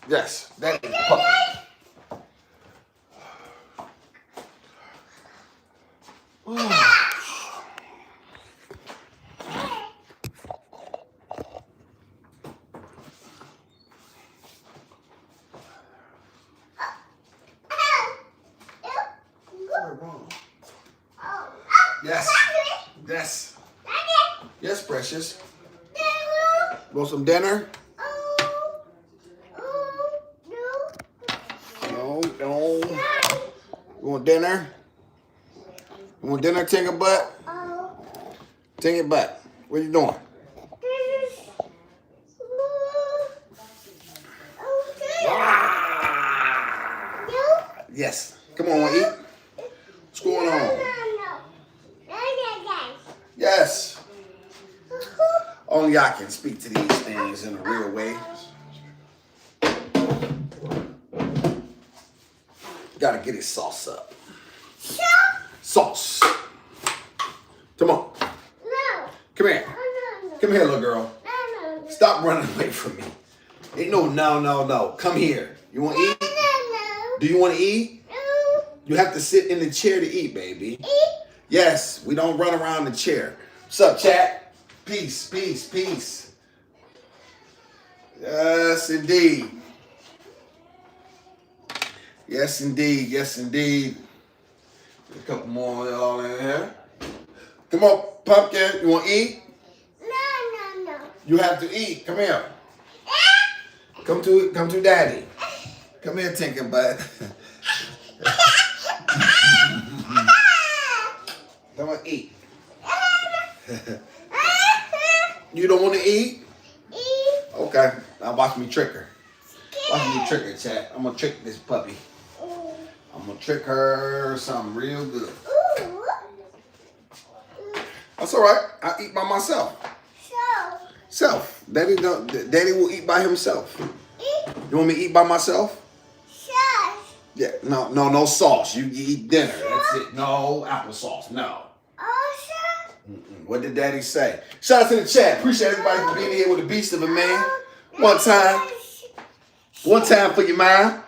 Yes, that is the puppy. Yes. Yes. Yes, precious. Want some dinner? No, no. You want dinner? You want dinner, Tinker Butt? Tinker Butt, what you doing? Yes. Come on, want to eat? What's going on? Yes. Only I can speak to these things in a real way. Gotta get his sauce up. Sauce. Come on. Come here. Come here, little girl. Stop running away from me. Ain't no. Come here. You want to eat? Do you want to eat? You have to sit in the chair to eat, baby. Yes, we don't run around the chair. What's up, chat? Peace, peace, peace. Yes, indeed. Yes, indeed. Yes, indeed. A couple more of y'all in here. Come on, Pumpkin. You want to eat? No. You have to eat. Come here. Come to Daddy. Come here, Tinker Butt. Come on, eat. You don't want to eat? Okay. Now watch me trick her. Watch me trick her, chat. I'm going to trick this puppy. I'm going to trick her something real good. That's all right. I'll eat by myself. Self. Daddy will eat by himself. You want me to eat by myself? Yeah. No sauce. You eat dinner. That's it. No applesauce. No. What did Daddy say? Shout out to the chat. Appreciate everybody for being here with the beast of a man. One time for your mind.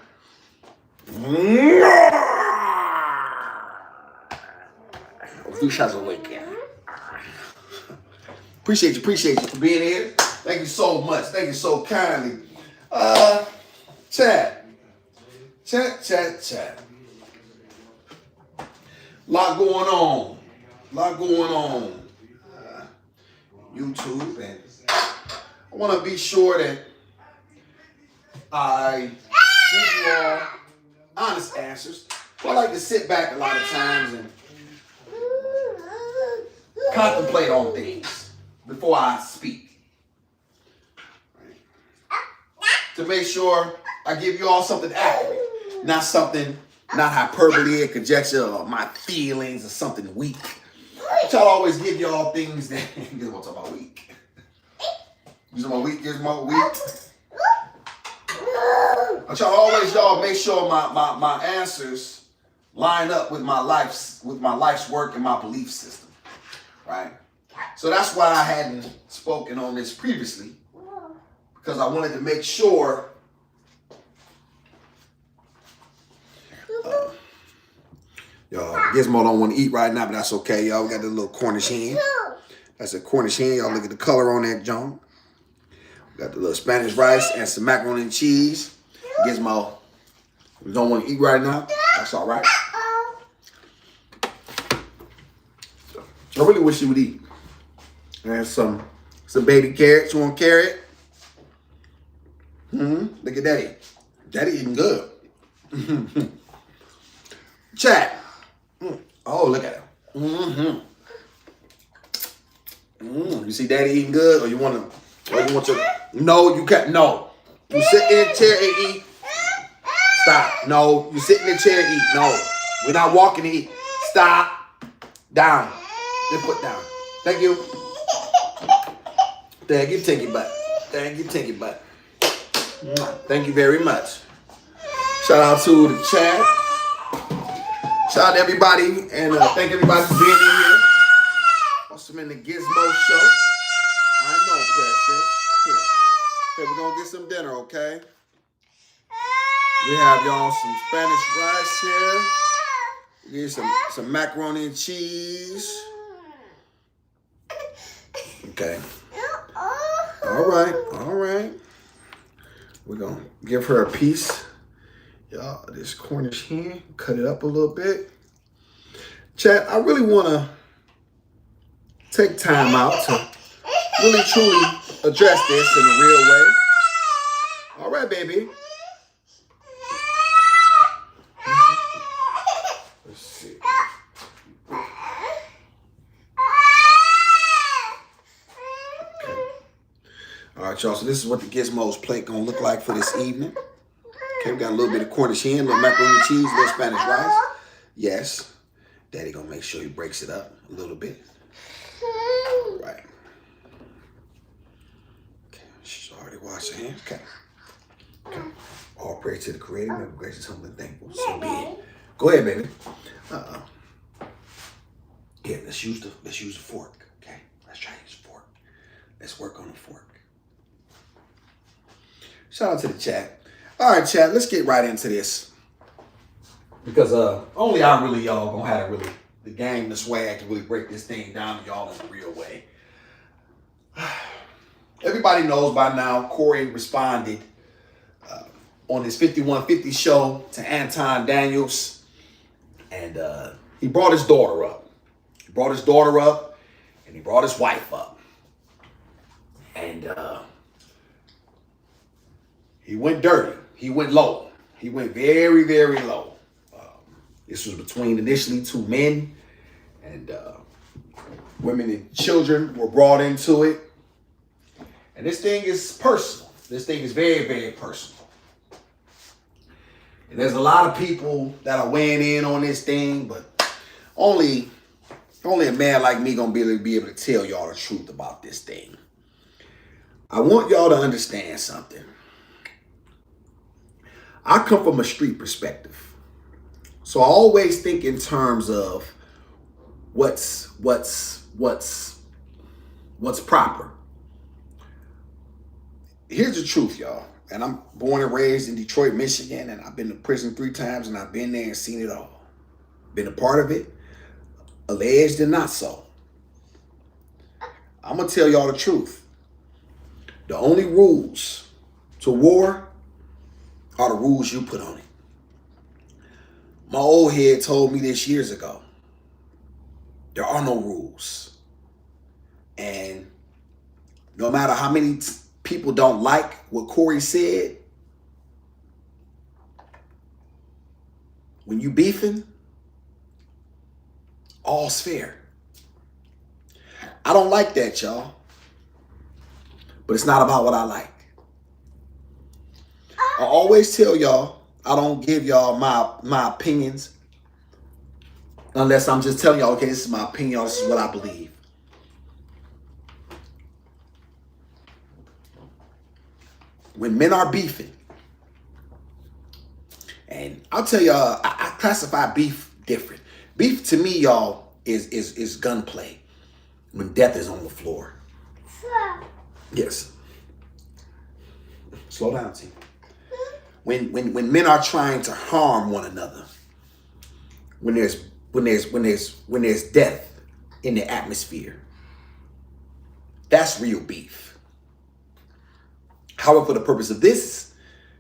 Appreciate you for being here. Thank you so much. Thank you so kindly. Chat. Lot going on. YouTube, and I want to be sure that I give you all honest answers. So I like to sit back a lot of times and contemplate on things before I speak. Right? To make sure I give you all something accurate, not hyperbole or conjecture or my feelings or something weak. But y'all always give y'all things that you want to talk about weak. Gizmo weak. But y'all make sure my answers line up with my life's work and my belief system. Right? So that's why I hadn't spoken on this previously. Because I wanted to make sure y'all, Gizmo don't want to eat right now, but that's okay, y'all. We got the little Cornish hen. That's a Cornish hen. Y'all look at the color on that, John. We got the little Spanish rice and some macaroni and cheese. Gizmo, you don't want to eat right now? That's all right. I really wish you would eat. And some baby carrots. You want carrot? Look at Daddy. Daddy eating good. Chat. Oh, look at him. You see Daddy eating good, or you want to? No, you can't. No, you sit in the chair and eat. Stop. No, you sit in the chair and eat. No, we're not walking to eat. Stop. Down. Then put down. Thank you. Thank you, Tinky Butt. Thank you, Tinky Butt. Thank you very much. Shout out to the chat. Shout out to everybody, and thank everybody for being in here. Awesome in the Gizmo show. I know, precious. Here, we're gonna get some dinner, okay? We have y'all some Spanish rice here. We get some macaroni and cheese. Okay. All right. We're going to give her a piece. Y'all, this Cornish hen, cut it up a little bit. Chat, I really want to take time out to really truly address this in a real way. All right, baby. Let's see. Okay. All right, y'all. So this is what the Gizmo's plate gonna look like for this evening. Okay, we got a little bit of Cornish hen, a little macaroni and cheese, a little Spanish rice. Yes. Daddy gonna make sure he breaks it up a little bit. Right. Okay, she's already washed her hands. Okay. All praise to the Creator, and gracious, humble, and thankful. So be it. Go ahead, baby. Yeah, let's use the fork. Okay, let's try this fork. Let's work on the fork. Shout out to the chat. All right, chat. Let's get right into this because only I really y'all gonna have to really the game, the swag to really break this thing down to y'all in a real way. Everybody knows by now. Cory responded on his 5150 show to Anton Daniels, and he brought his daughter up. He brought his daughter up, and he brought his wife up, and he went dirty. He went low. He went very, very low. This was between initially two men, and women and children were brought into it. And this thing is personal. This thing is very, very personal. And there's a lot of people that are weighing in on this thing, but only a man like me gonna be able to tell y'all the truth about this thing. I want y'all to understand something. I come from a street perspective. So I always think in terms of what's proper. Here's the truth, y'all. And I'm born and raised in Detroit, Michigan, and I've been to prison 3 times, and I've been there and seen it all. Been a part of it, alleged and not so. I'm gonna tell y'all the truth. The only rules to war are the rules you put on it. My old head told me this years ago. There are no rules. And no matter how many people don't like what Cory said, when you beefing, all's fair. I don't like that, y'all. But it's not about what I like. I always tell y'all, I don't give y'all my opinions unless I'm just telling y'all, okay, this is my opinion, this is what I believe. When men are beefing, and I'll tell y'all, I classify beef different. Beef to me, y'all, is gunplay when death is on the floor. Yes. Slow down, T. When men are trying to harm one another, when there's death in the atmosphere, that's real beef. However, for the purpose of this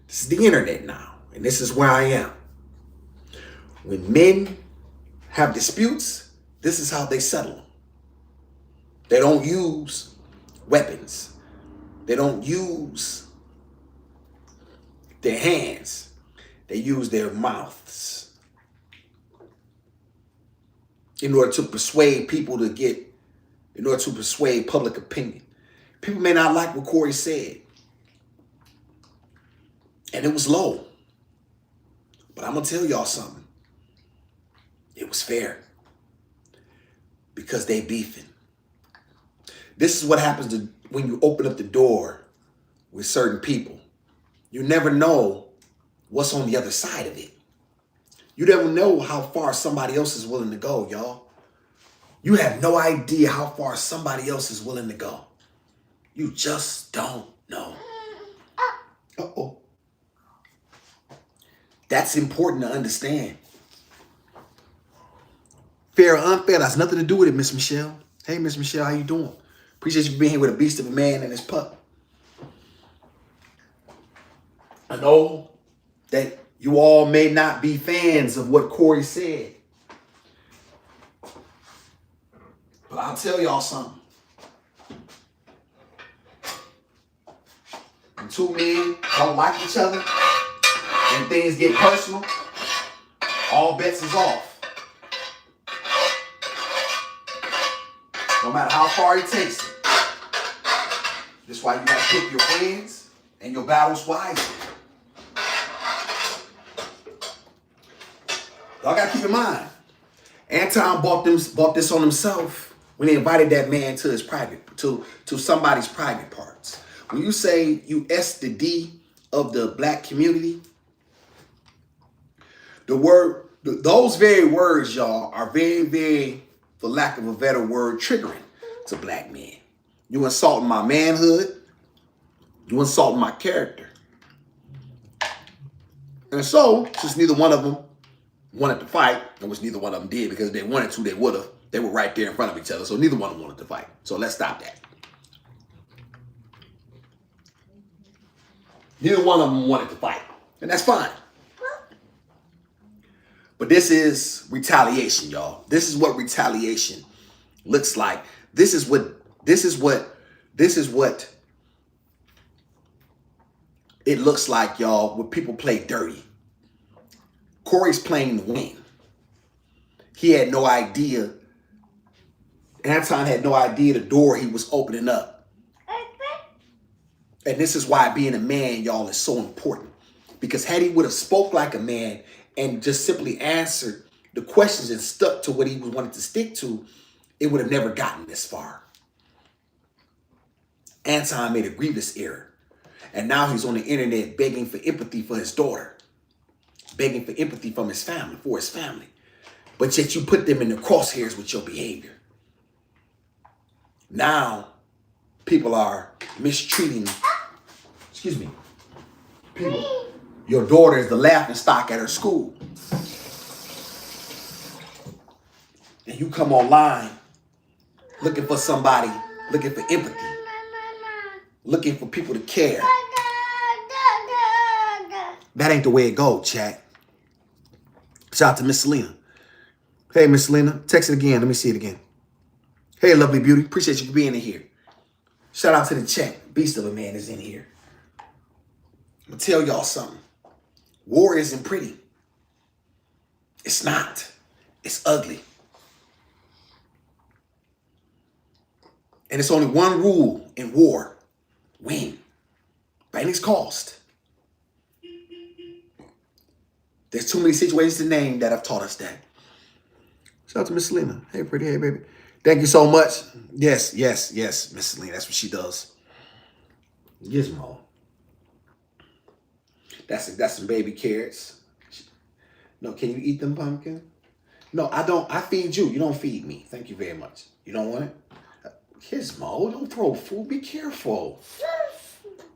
is the internet now, and this is where I am. When men have disputes, this is how they settle them. They don't use weapons. They don't use their hands. They use their mouths in order to persuade people in order to persuade public opinion. People may not like what Cory said. And it was low. But I'm going to tell y'all something. It was fair. Because they beefing. This is what happens when you open up the door with certain people. You never know what's on the other side of it. You never know how far somebody else is willing to go, y'all. You have no idea how far somebody else is willing to go. You just don't know. Uh-oh. That's important to understand. Fair or unfair, that's nothing to do with it, Miss Michelle. Hey, Miss Michelle, how you doing? Appreciate you being here with a beast of a man and his pup. I know that you all may not be fans of what Cory said, but I'll tell y'all something. When two men don't like each other and things get personal, all bets is off. No matter how far it takes it. That's why you gotta pick your friends and your battles wisely. Y'all gotta keep in mind, Anton bought this on himself when he invited that man to his to somebody's private parts. When you say you S the D of the black community, those very words, y'all, are very, very, for lack of a better word, triggering to black men. You insulting my manhood. You insulting my character. And so, since neither one of them wanted to fight, and which neither one of them did, because if they wanted to, they would have. They were right there in front of each other, so neither one of them wanted to fight. So let's stop that. Neither one of them wanted to fight, and that's fine. But this is retaliation, y'all. This is what retaliation looks like. This is what it looks like, y'all, when people play dirty. Cory's playing the win. He had no idea. Anton had no idea the door he was opening up. And this is why being a man, y'all, is so important. Because had he would have spoke like a man and just simply answered the questions and stuck to what he wanted to stick to, it would have never gotten this far. Anton made a grievous error. And now he's on the internet begging for empathy for his daughter. Begging for empathy from his family, for his family. But yet you put them in the crosshairs with your behavior. Now, people are mistreating, people. Your daughter is the laughing stock at her school. And you come online looking for somebody, looking for empathy, looking for people to care. That ain't the way it goes, chat. Shout out to Miss Selena. Hey, Miss Selena. Text it again. Let me see it again. Hey, lovely beauty. Appreciate you for being in here. Shout out to the chat. Beast of a man is in here. I'm going to tell y'all something. War isn't pretty. It's not. It's ugly. And it's only one rule in war. Win. By any cost. There's too many situations to name that have taught us that. Shout out to Miss Selena. Hey, pretty. Hey, baby. Thank you so much. Yes, Miss Selena. That's what she does. Gizmo. That's some baby carrots. No, can you eat them, pumpkin? No, I don't. I feed you. You don't feed me. Thank you very much. You don't want it? Gizmo, don't throw food. Be careful.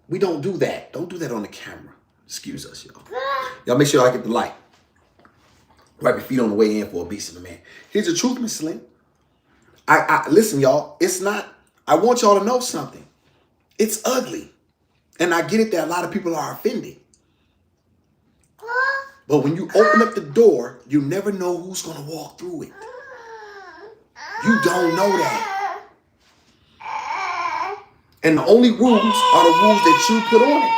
We don't do that. Don't do that on the camera. Excuse us, y'all. Y'all make sure y'all get the light. Wipe your feet on the way in for a beast of a man. Here's the truth, Miss Selena. Listen, y'all. It's not. I want y'all to know something. It's ugly. And I get it that a lot of people are offended. But when you open up the door, you never know who's going to walk through it. You don't know that. And the only rules are the rules that you put on it.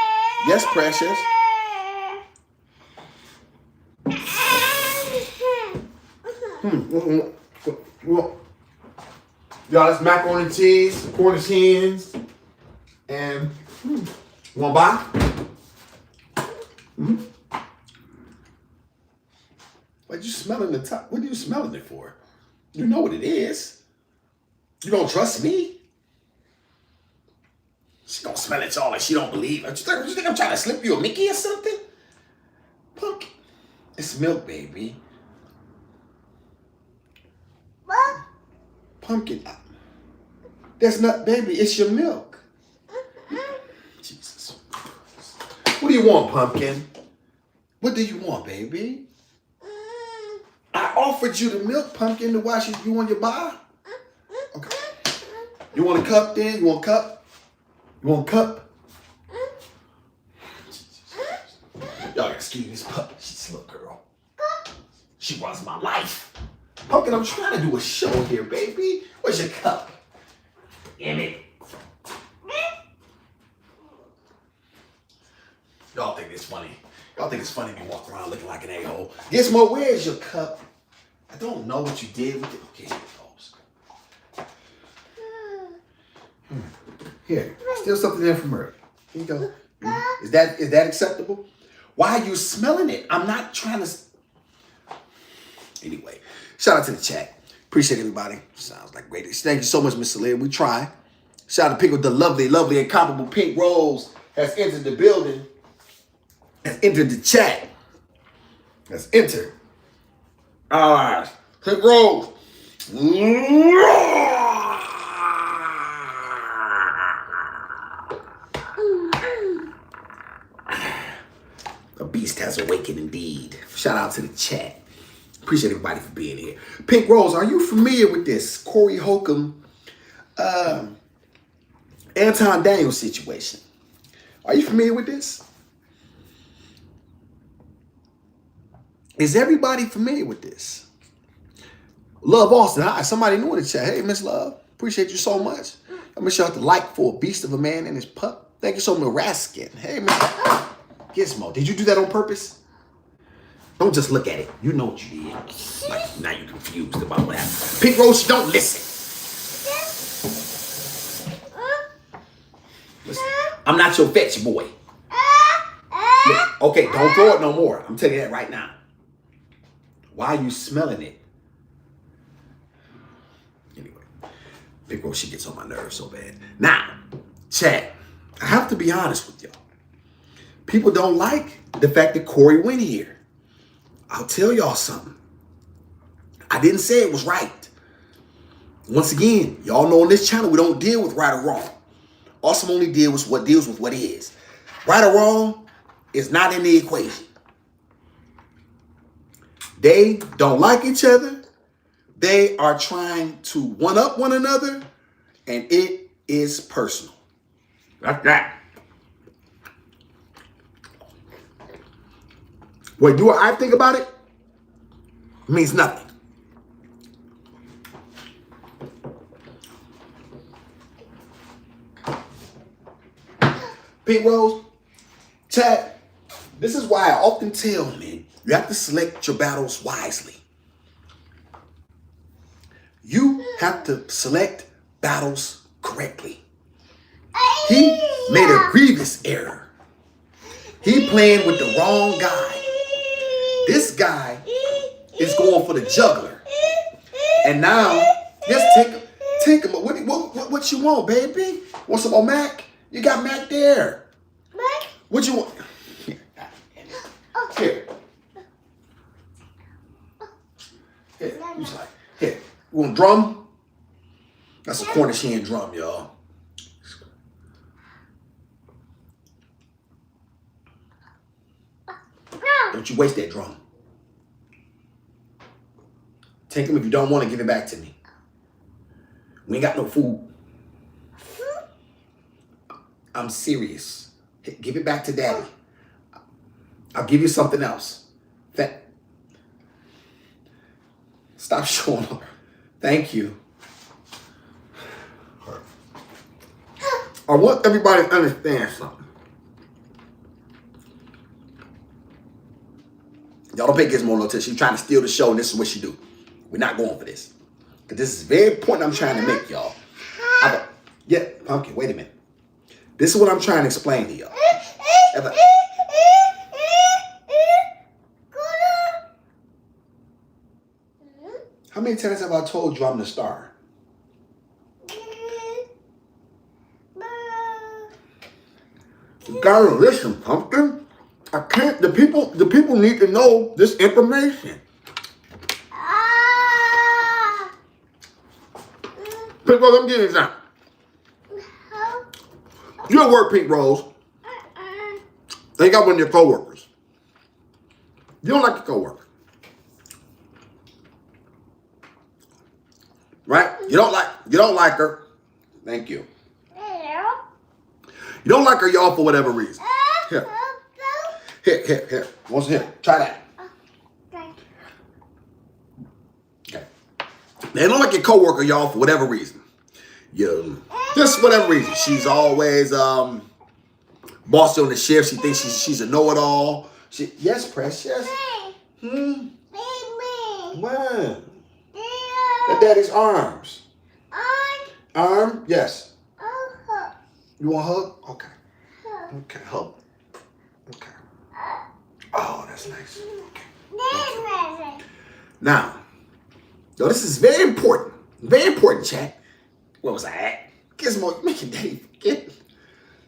Yes, precious. Y'all, that's macaroni and cheese, Cornish hens, and you want to buy? What you smelling the top? What are you smelling it for? You know what it is. You don't trust me? She don't smell it, y'all, like she don't believe. You think I'm trying to slip you a Mickey or something? Pumpkin. It's milk, baby. What? Pumpkin. That's not, baby. It's your milk. Jesus. What do you want, pumpkin? What do you want, baby? I offered you the milk, Pumpkin, to wash you want your bar? Okay. You want a cup then? You want a cup? You want a cup? Y'all excuse this puppy. She's a little girl. She runs my life. Pumpkin, I'm trying to do a show here, baby. Where's your cup? Damn it. Y'all think it's funny. Y'all think it's funny me walking around looking like an a-hole. Gizmo, where's your cup? I don't know what you did with it. Okay, here it goes. Here, still something there from her. Here you go. Is that acceptable? Why are you smelling it? I'm not trying to. Anyway, shout out to the chat. Appreciate everybody. Sounds like great. Thank you so much, Miss Celia. We try. Shout out to Pickle, the lovely, lovely, incomparable Pink Rose has entered the building. Has entered the chat. Has entered. All right. Pink Rose. A beast has awakened indeed. Shout out to the chat. Appreciate everybody for being here. Pink Rose, are you familiar with this Cory Holcomb, Anton Daniels situation? Are you familiar with this? Is everybody familiar with this? Love Austin, hi. Somebody new in the chat. Hey, Miss Love. Appreciate you so much. I'm going to shout out the like for a beast of a man and his pup. Thank you so much, Raskin. Hey, Miss Gizmo, did you do that on purpose? Don't just look at it. You know what you did. Like, now you're confused about what happened. Pink Rose, don't listen. Listen, I'm not your fetch boy. Look, okay, don't throw it no more. I'm telling you that right now. Why are you smelling it? Anyway, Pink Rose, she gets on my nerves so bad. Now, chat, I have to be honest with y'all. People don't like the fact that Cory went here. I'll tell y'all something. I didn't say it was right. Once again, y'all know on this channel, we don't deal with right or wrong. Awesome only deals with what is. Right or wrong is not in the equation. They don't like each other. They are trying to one-up one another, and it is personal. That's that. What do I think about it? It means nothing. Pink Rose, chat, this is why I often tell men, you have to select your battles wisely. You have to select battles correctly. He made a grievous error. He playing with the wrong guy. This guy is going for the juggler. And now, just take him. What you want, baby? Want some more Mac? You got Mac there. Mac? What you want? Here. Here. He's like, here. You want a drum? That's a Cornish hen drum, y'all. Don't you waste that drum. Take him. If you don't want to, give it back to me. We ain't got no food. I'm serious. Hey, give it back to Daddy. I'll give you something else. Stop showing up. Thank you. I want everybody to understand something. Y'all don't pay Gizmo no attention. She's trying to steal the show, and this is what she do. We're not going for this. Because this is the very point I'm trying to make, y'all. Yeah, Pumpkin, wait a minute. This is what I'm trying to explain to y'all. How many times have I told you I'm the star? You gotta listen, Pumpkin. I can't. The people need to know this information. Pink Rose, I'm getting this out. You at work, Pink Rose. They got one of your coworkers. You don't like your coworker. Right? You don't like her. Thank you. You don't like her, y'all, for whatever reason. Here. Here. What's here? Try that. Okay. They don't like your coworker, y'all, for whatever reason. Just whatever reason. She's always bossy on the shift. She thinks she's a know-it-all. Yes, precious. What? At daddy's arms. Arm? Yes. You want a hug? Okay. Okay, hug. Okay. Oh, that's nice. Okay. Now, this is very important. Very important, chat. Where was I at? Gizmo, you making daddy forget.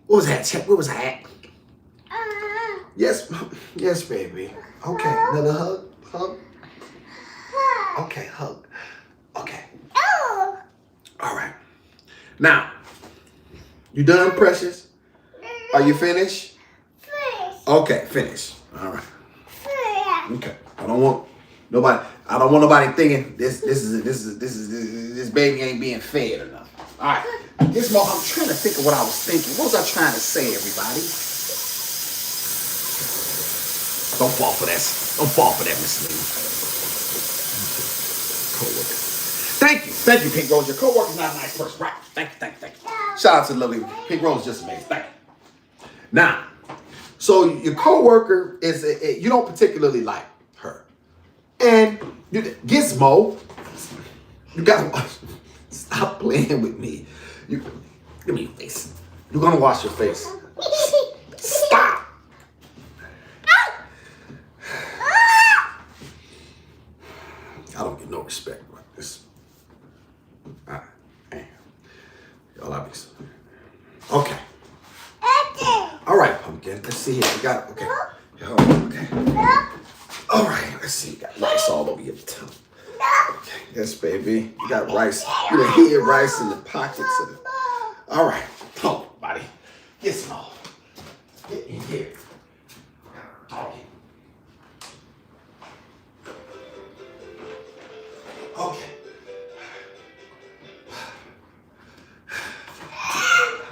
What was that, chat? Where was I at? Yes, baby. Okay, another hug. Okay, hug. Okay. All right. Now, you done, precious? Are you finished? Okay, finished. All right. Okay. I don't want nobody thinking this baby ain't being fed or nothing. All right. I'm trying to think of what I was thinking. What was I trying to say, everybody? Don't fall for that. Don't fall for that, Miss Lee. Co-worker. Thank you, Pink Rose. Your co-worker's not a nice person, right? Thank you. Shout out to the lovely Pink Rose, just amazing. Thank you. Now, so your co-worker is you don't particularly like her, and Gizmo, you gotta stop playing with me. Give me your face. You're gonna wash your face. Stop. I don't get no respect like this. All right. Y'all obvious. Okay. All right, Pumpkin. Let's see here. We got it. Okay. Okay. All right. Let's see. You got rice all over your tongue. Okay. Yes, baby. You got rice. You done hid rice in the pockets of it. All right. Come on, buddy. Get some more. Get in here. Okay.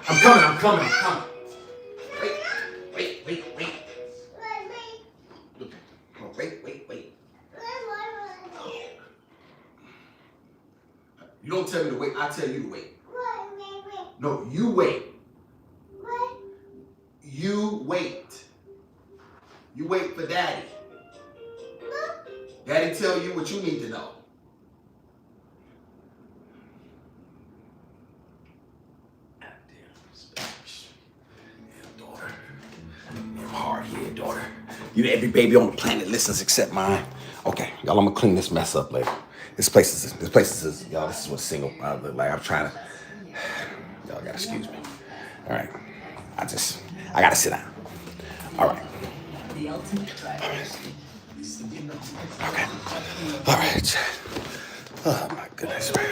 I'm coming. Wait. Wait. You don't tell me to wait. I tell you to wait. No, you wait. You wait. You wait for Daddy. Daddy tell you what you need to know. Hard-headed daughter. Every baby on the planet listens except mine. Okay, y'all, I'm gonna clean this mess up later. This place is y'all, this is what single I look like. I'm trying to, y'all gotta excuse me. All right, I gotta sit down. All right. Okay. All right. Oh my goodness. All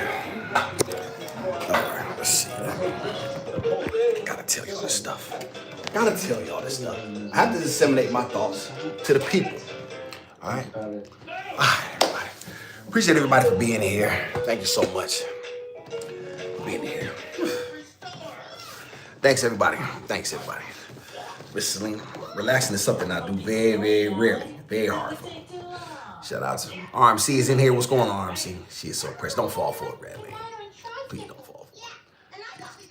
right, let's see. Gotta tell y'all this stuff. I have to disseminate my thoughts to the people. All right? Everybody. Appreciate everybody for being here. Thank you so much for being here. Thanks, everybody. Miss Selena, relaxing is something I do very, very rarely. Very hard for me. Shout out to RMC is in here. What's going on, RMC? She is so impressed. Don't fall for it, Bradley. Please don't fall for it.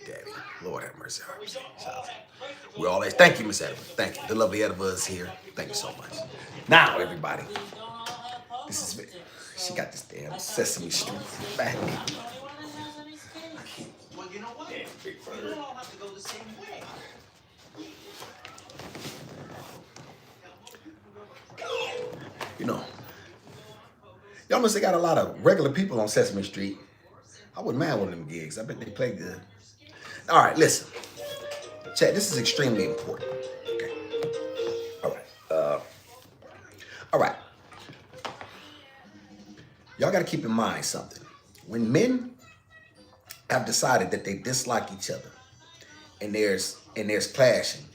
Daddy. Lord have mercy, RMC. Shout out to you. We always thank you, Miss Edva. Thank you. The lovely Edva is here. Thank you so much. Now, everybody, she got this damn Sesame Street back. Well, you know what? Damn, big bird. We all have to go the same way. Y'all must have got a lot of regular people on Sesame Street. I wouldn't mind one of them gigs. I bet they play good. All right, listen. Chat, this is extremely important. Okay. All right. Y'all got to keep in mind something. When men have decided that they dislike each other and there's clashing,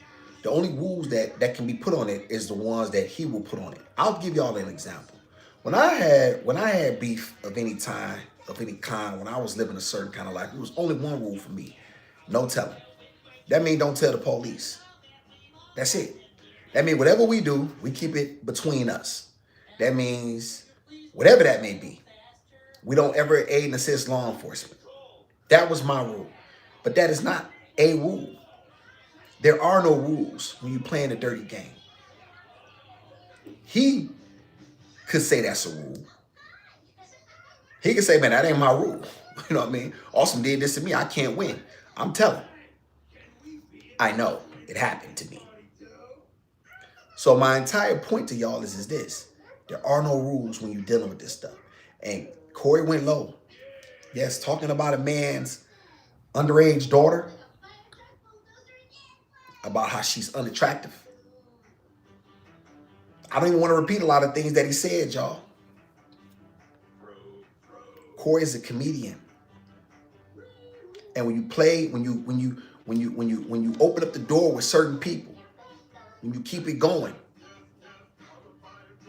The only rules that can be put on it is the ones that he will put on it. I'll give y'all an example. When I had beef of any kind, when I was living a certain kind of life, it was only one rule for me: no telling. That means don't tell the police. That's it. That means whatever we do, we keep it between us. That means whatever that may be, we don't ever aid and assist law enforcement. That was my rule. But that is not a rule. There are no rules when you play in a dirty game. He could say that's a rule. He could say, man, that ain't my rule. You know what I mean? Awesome did this to me. I can't win. I'm telling. I know. It happened to me. So my entire point to y'all is this. There are no rules when you're dealing with this stuff. And Cory went low. Yes, talking about a man's underage daughter, about how she's unattractive. I don't even want to repeat a lot of things that he said, y'all. Cory is a comedian. And when you play, when you open up the door with certain people, when you keep it going,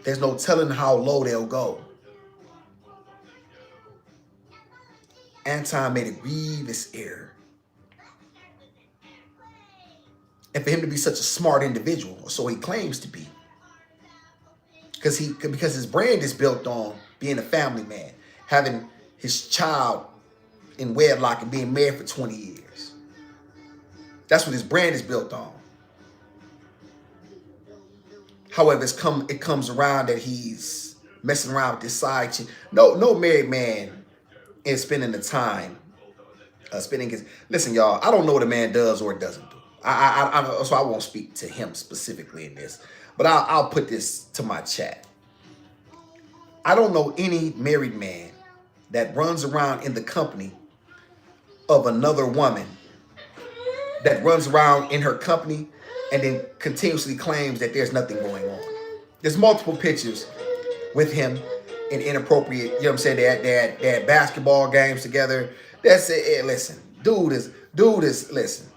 there's no telling how low they'll go. Anton made a grievous error. And for him to be such a smart individual, or so he claims to be, because his brand is built on being a family man, having his child in wedlock and being married for 20 years. That's what his brand is built on. However, it comes around that he's messing around with this side chick. No married man is spending the time spending his. Listen, y'all, I don't know what a man does or doesn't do. So I won't speak to him specifically in this, but I'll put this to my chat. I don't know any married man that runs around in the company of another woman, that runs around in her company and then continuously claims that there's nothing going on. There's multiple pictures with him in inappropriate, you know what I'm saying, they had basketball games together. That's it. Listen, dude is, listen,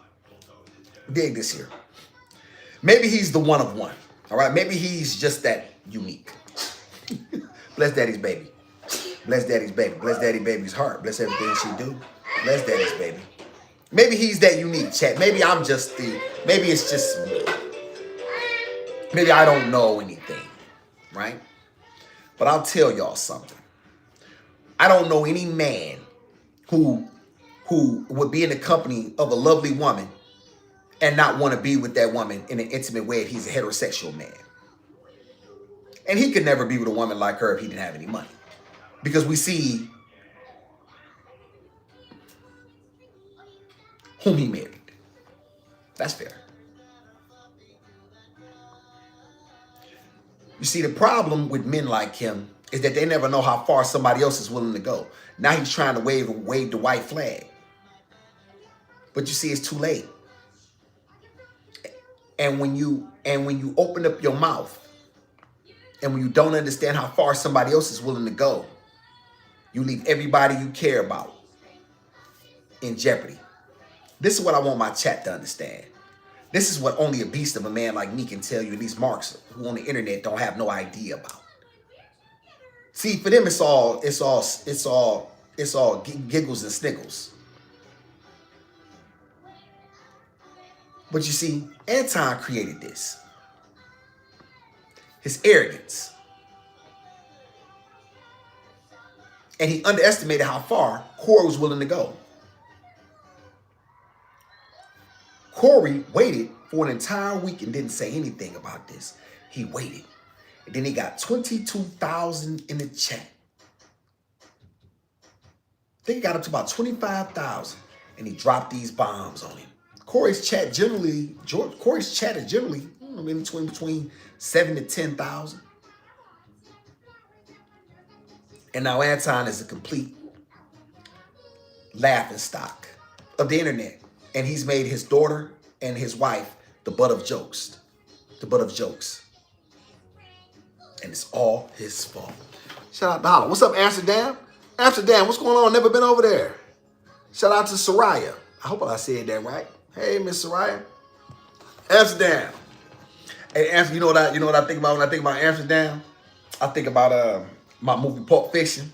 dig this here. Maybe he's the one of one, all right? Maybe he's just that unique. Bless daddy's baby. Bless daddy's baby. Bless daddy baby's heart. Bless everything she do. Bless daddy's baby. Maybe he's that unique, chat. Maybe it's just me. Maybe I don't know anything, right? But I'll tell y'all something. I don't know any man who would be in the company of a lovely woman and not want to be with that woman in an intimate way if he's a heterosexual man. And he could never be with a woman like her if he didn't have any money. Because we see whom he married. That's fair. You see, the problem with men like him is that they never know how far somebody else is willing to go. Now he's trying to wave the white flag. But you see, it's too late. And when you open up your mouth and when you don't understand how far somebody else is willing to go, you leave everybody you care about in jeopardy. This is what I want my chat to understand. This is what only a beast of a man like me can tell you, and these marks who on the internet don't have no idea about. See, for them, it's all giggles and sniggles. But you see, Anton created this. His arrogance. And he underestimated how far Cory was willing to go. Cory waited for an entire week and didn't say anything about this. He waited. And then he got 22,000 in the chat. I think he got up to about 25,000. And he dropped these bombs on him. Cory's chat is generally in between 7 to 10,000. And now Anton is a complete laughing stock of the internet. And he's made his daughter and his wife the butt of jokes. The butt of jokes. And it's all his fault. Shout out to Holla. What's up, Amsterdam? Amsterdam, what's going on? Never been over there. Shout out to Soraya. I hope I said that right. Hey, Miss Soraya. Amsterdam. Hey, Amsterdam, you know what I think about when I think about Amsterdam? I think about my movie Pulp Fiction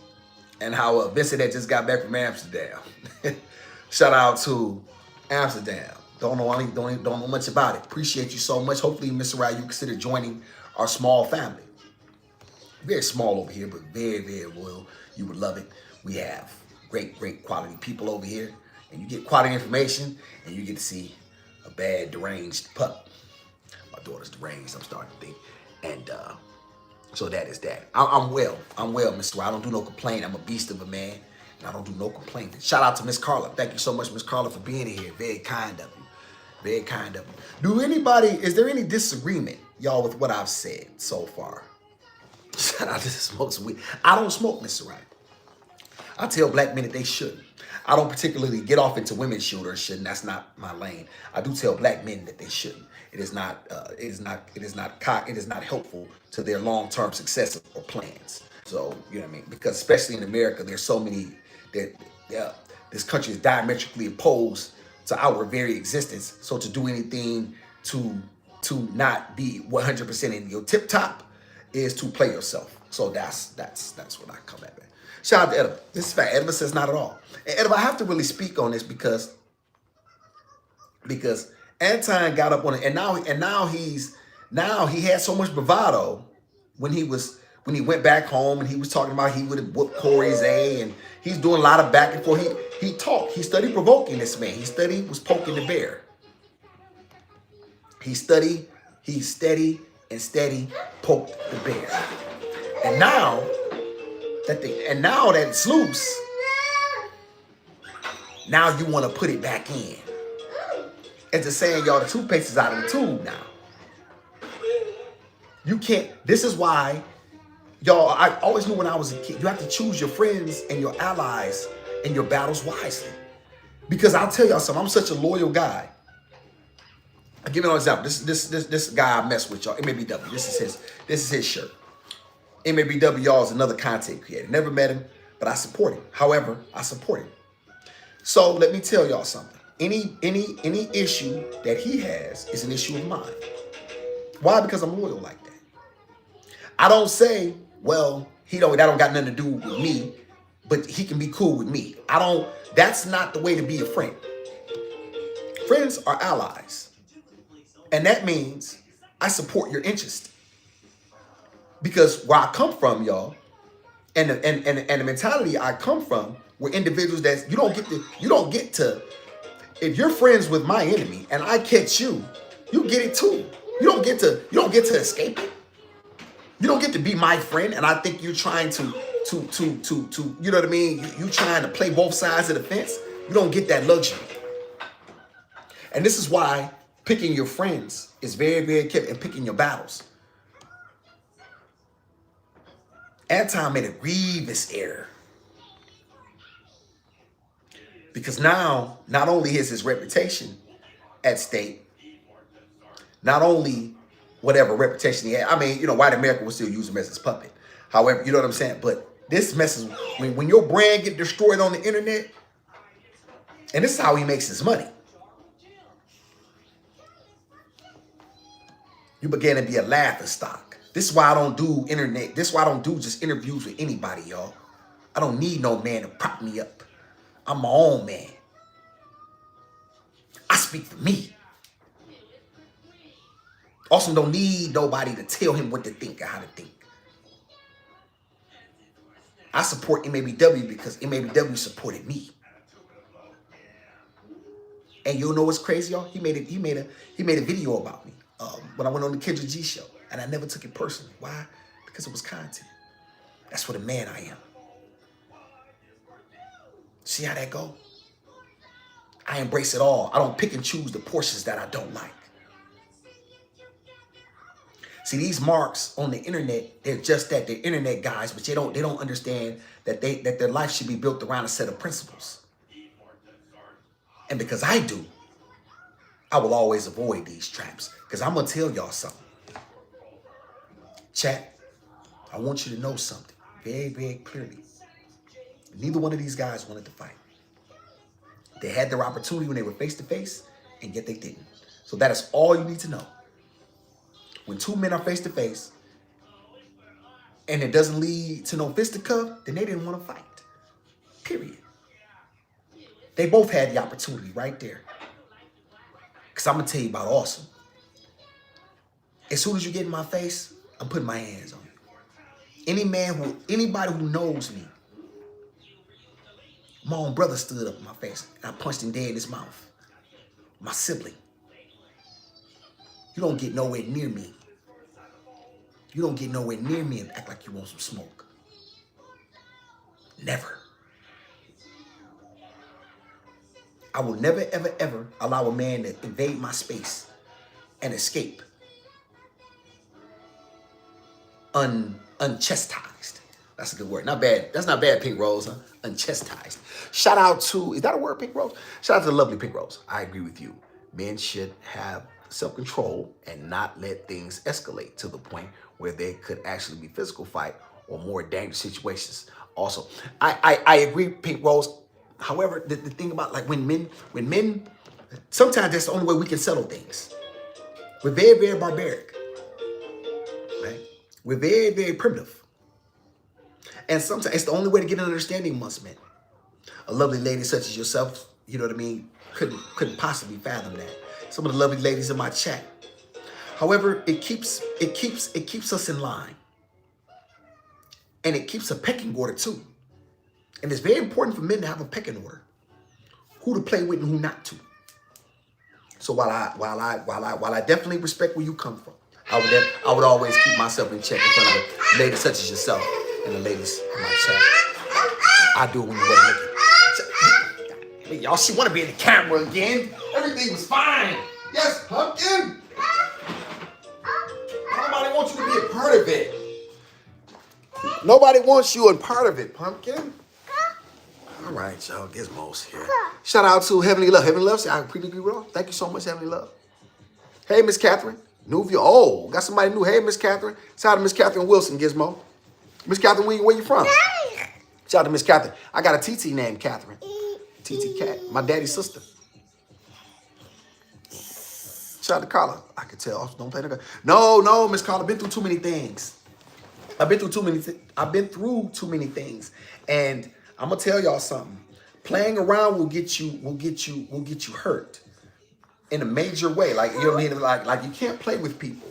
and how Vincent had just got back from Amsterdam. Shout out to Amsterdam. Don't know much about it. Appreciate you so much. Hopefully, Mr. Rye, you consider joining our small family. Very small over here, but very, very loyal. You would love it. We have great, great quality people over here. And you get quality information, and you get to see a bad, deranged pup. My daughter's deranged, I'm starting to think. And so that is that. I'm well, Mr. Rye. I don't do no complaining. I'm a beast of a man, and I don't do no complaining. Shout out to Miss Carla. Thank you so much, Miss Carla, for being here. Very kind of you. Very kind of you. Is there any disagreement, y'all, with what I've said so far? Shout out to the smokes weed. I don't smoke, Mr. Right. I tell black men that they shouldn't. I don't particularly get off into women's shooters shouldn't. That's not my lane. I do tell black men that they shouldn't. It is not helpful to their long-term success or plans. So, you know what I mean? Because especially in America, there's so many that this country is diametrically opposed to our very existence. So to do anything to not be 100% in your tip top is to play yourself. So that's what I come at, man. Shout out to Edva. This is fact. Edva says not at all. And Edva, I have to really speak on this because Anton got up on it, and now he had so much bravado when he went back home and he was talking about he would have whooped Cory's A, and he's doing a lot of back and forth. He talked. He studied provoking this man. He was poking the bear. He steady poked the bear. And now that it's loose, now you want to put it back in. It's just saying, y'all, the toothpaste is out of the tube now. You can't. This is why, y'all, I always knew when I was a kid, you have to choose your friends and your allies and your battles wisely. Because I'll tell y'all something, I'm such a loyal guy. I'll give you an example. This guy I mess with, y'all, MABW. This is his shirt. MABW, y'all, is another content creator. Never met him, but I support him. However, I support him. So let me tell y'all something. Any issue that he has is an issue of mine. Why? Because I'm loyal like that. I don't say, well, that don't got nothing to do with me, but he can be cool with me. That's not the way to be a friend. Friends are allies. And that means I support your interest. Because where I come from, y'all, and the mentality I come from, were individuals that you don't get to, if you're friends with my enemy and I catch you, you get it too. You don't get to escape it. You don't get to be my friend and I think you're trying to you know what I mean? You trying to play both sides of the fence. You don't get that luxury. And this is why picking your friends is very, very careful, and picking your battles. Anton made a grievous error. Because now, not only is his reputation at stake, not only whatever reputation he had, I mean, white America will still use him as his puppet. However, you know what I'm saying? But this messes, when your brand get destroyed on the internet, and this is how he makes his money. You begin to be a laughing stock. This is why I don't do internet. This is why I don't do just interviews with anybody, y'all. I don't need no man to prop me up. I'm my own man. I speak for me. Also don't need nobody to tell him what to think or how to think. I support MABW because MABW supported me. And you'll know what's crazy, y'all? He made a video about me when I went on the Kendra G show. And I never took it personally. Why? Because it was content. That's what a man I am. See how that go? I embrace it all. I don't pick and choose the portions that I don't like. See, these marks on the internet, they're just that. They're internet guys, but they don't understand that their life should be built around a set of principles. And because I do, I will always avoid these traps. Because I'm going to tell y'all something. Chat, I want you to know something very, very clearly. Neither one of these guys wanted to fight. They had their opportunity when they were face to face, and yet they didn't. So that is all you need to know. When two men are face to face and it doesn't lead to no fisticuff, then they didn't want to fight. Period. They both had the opportunity right there. Because I'm going to tell you about awesome. As soon as you get in my face, I'm putting my hands on you. Anybody who knows me, my own brother stood up in my face and I punched him dead in his mouth. My sibling. You don't get nowhere near me. You don't get nowhere near me and act like you want some smoke. Never. I will never, ever, ever allow a man to invade my and escape unchastised. That's a good word. Not bad. That's not bad, Pink Rose, huh? Unchastised. Shout out to, is that a word, Pink Rose? Shout out to the lovely Pink Rose. I agree with you. Men should have self-control and not let things escalate to the point where they could actually be physical fight or more dangerous situations. Also, I agree, Pink Rose. However, the thing about like when men, sometimes that's the only way we can settle things. We're very, very barbaric, right? We're very, very primitive. And sometimes it's the only way to get an understanding amongst men. A lovely lady such as yourself, you know what I mean, couldn't possibly fathom that. Some of the lovely ladies in my chat. However, it keeps us in line. And it keeps a pecking order too. And it's very important for men to have a pecking order. Who to play with and who not to. So while I definitely respect where you come from, I would always keep myself in check in front of ladies such as yourself and the ladies in my chat. I do it when you wasn't looking. Y'all, she want to be in the camera again. Everything was fine. Yes, Pumpkin. Nobody wants you to be a part of it. Nobody wants you a part of it, Pumpkin. All right, y'all. Gizmo's here. Shout out to Heavenly Love. Heavenly Love, I completely agree with all. Thank you so much, Heavenly Love. Hey, Miss Catherine. New view. Oh, got somebody new. Hey, Miss Catherine. Shout out to Miss Catherine Wilson, Gizmo. Miss Catherine, where you from? Shout out to Miss Catherine. I got a TT named Catherine. TT Cat. My daddy's sister. Shout out to Carla. I can tell. Don't play the. No, Miss Carla. Been through too many things. I've been through too many things, and I'm gonna tell y'all something. Playing around will get you hurt in a major way. Like, you know what I mean? Like you can't play with people,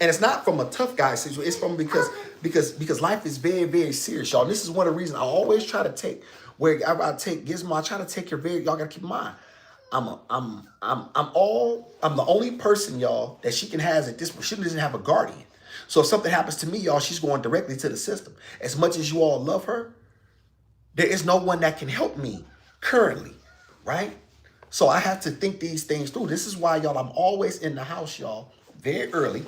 and it's not from a tough guy situation. It's from because life is very, very serious, y'all. And this is one of the reasons I always try to take wherever I take Gizmo. I try to take care of y'all. Gotta keep in mind. I'm the only person, y'all, that she can have at this point. She doesn't have a guardian. So if something happens to me, y'all, she's going directly to the system. As much as you all love her, there is no one that can help me currently, right? So I have to think these things through. This is why, y'all, I'm always in the house, y'all, very early.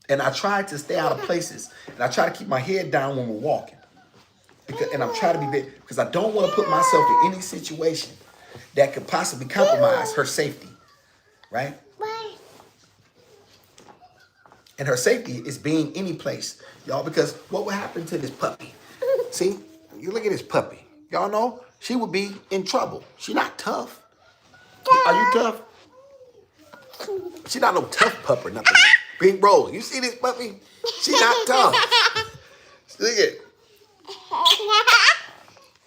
And I try to stay out of places. And I try to keep my head down when we're walking. And I'm trying to be because I don't want to put myself in any situation that could possibly compromise her safety, right? And her safety is being any place, y'all, because what would happen to this puppy? See, you look at this puppy. Y'all know she would be in trouble. She not tough. Are you tough? She not no tough pup or nothing. Big Rose, you see this puppy? She not tough. Look at it.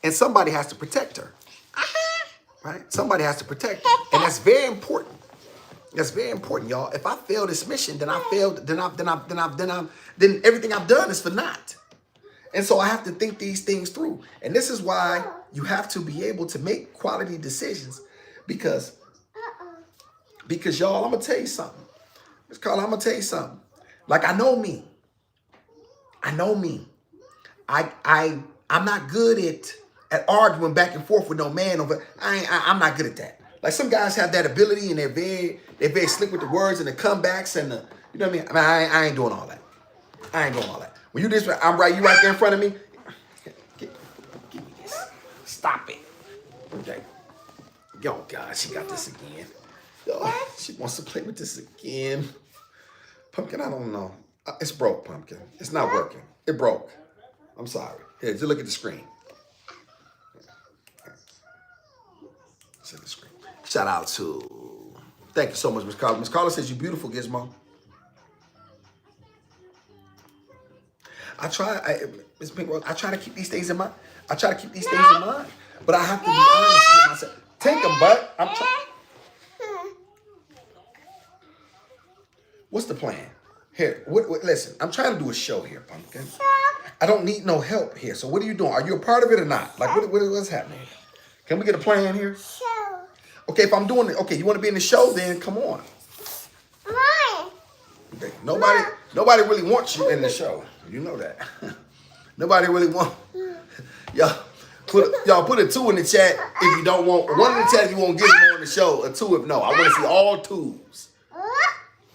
And somebody has to protect her, right? Somebody has to protect her, and that's very important. That's very important, y'all. If I fail this mission, then I failed. Then everything I've done is for naught. And so I have to think these things through. And this is why you have to be able to make quality decisions, because y'all, I'm gonna tell you something. Miss Carla, I'm gonna tell you something. Like, I know me. I'm not good at arguing back and forth with no man over. I'm not good at that. Like, some guys have that ability, and they're very slick with the words and the comebacks and the, you know what I mean? I ain't doing all that. I ain't doing all that. When you you right there in front of me. Give me this. Stop it. Okay. Yo, God, she got this again. Yo, she wants to play with this again. Pumpkin, I don't know. It's broke, Pumpkin. It's not working. It broke. I'm sorry. Here, just look at the screen. See the screen. Shout out to Thank you so much, Miss Carla. Miss Carla says you're beautiful, Gizmo. Miss Pink Rose, I try to keep these things in mind. But I have to be honest with myself. Take them, but I'm trying. What's the plan? Here, listen, I'm trying to do a show here, Pumpkin. I don't need no help here. So what are you doing? Are you a part of it or not? Like, what's happening? Can we get a plan here? Show. Okay, if I'm doing it, okay, you want to be in the show, then come on. Why? Okay, nobody really wants you in the show. You know that. Nobody really wants. Y'all put a 2 in the chat if you don't want. 1 in the chat if you won't get more in the show. A 2 if no. I want to see all 2s.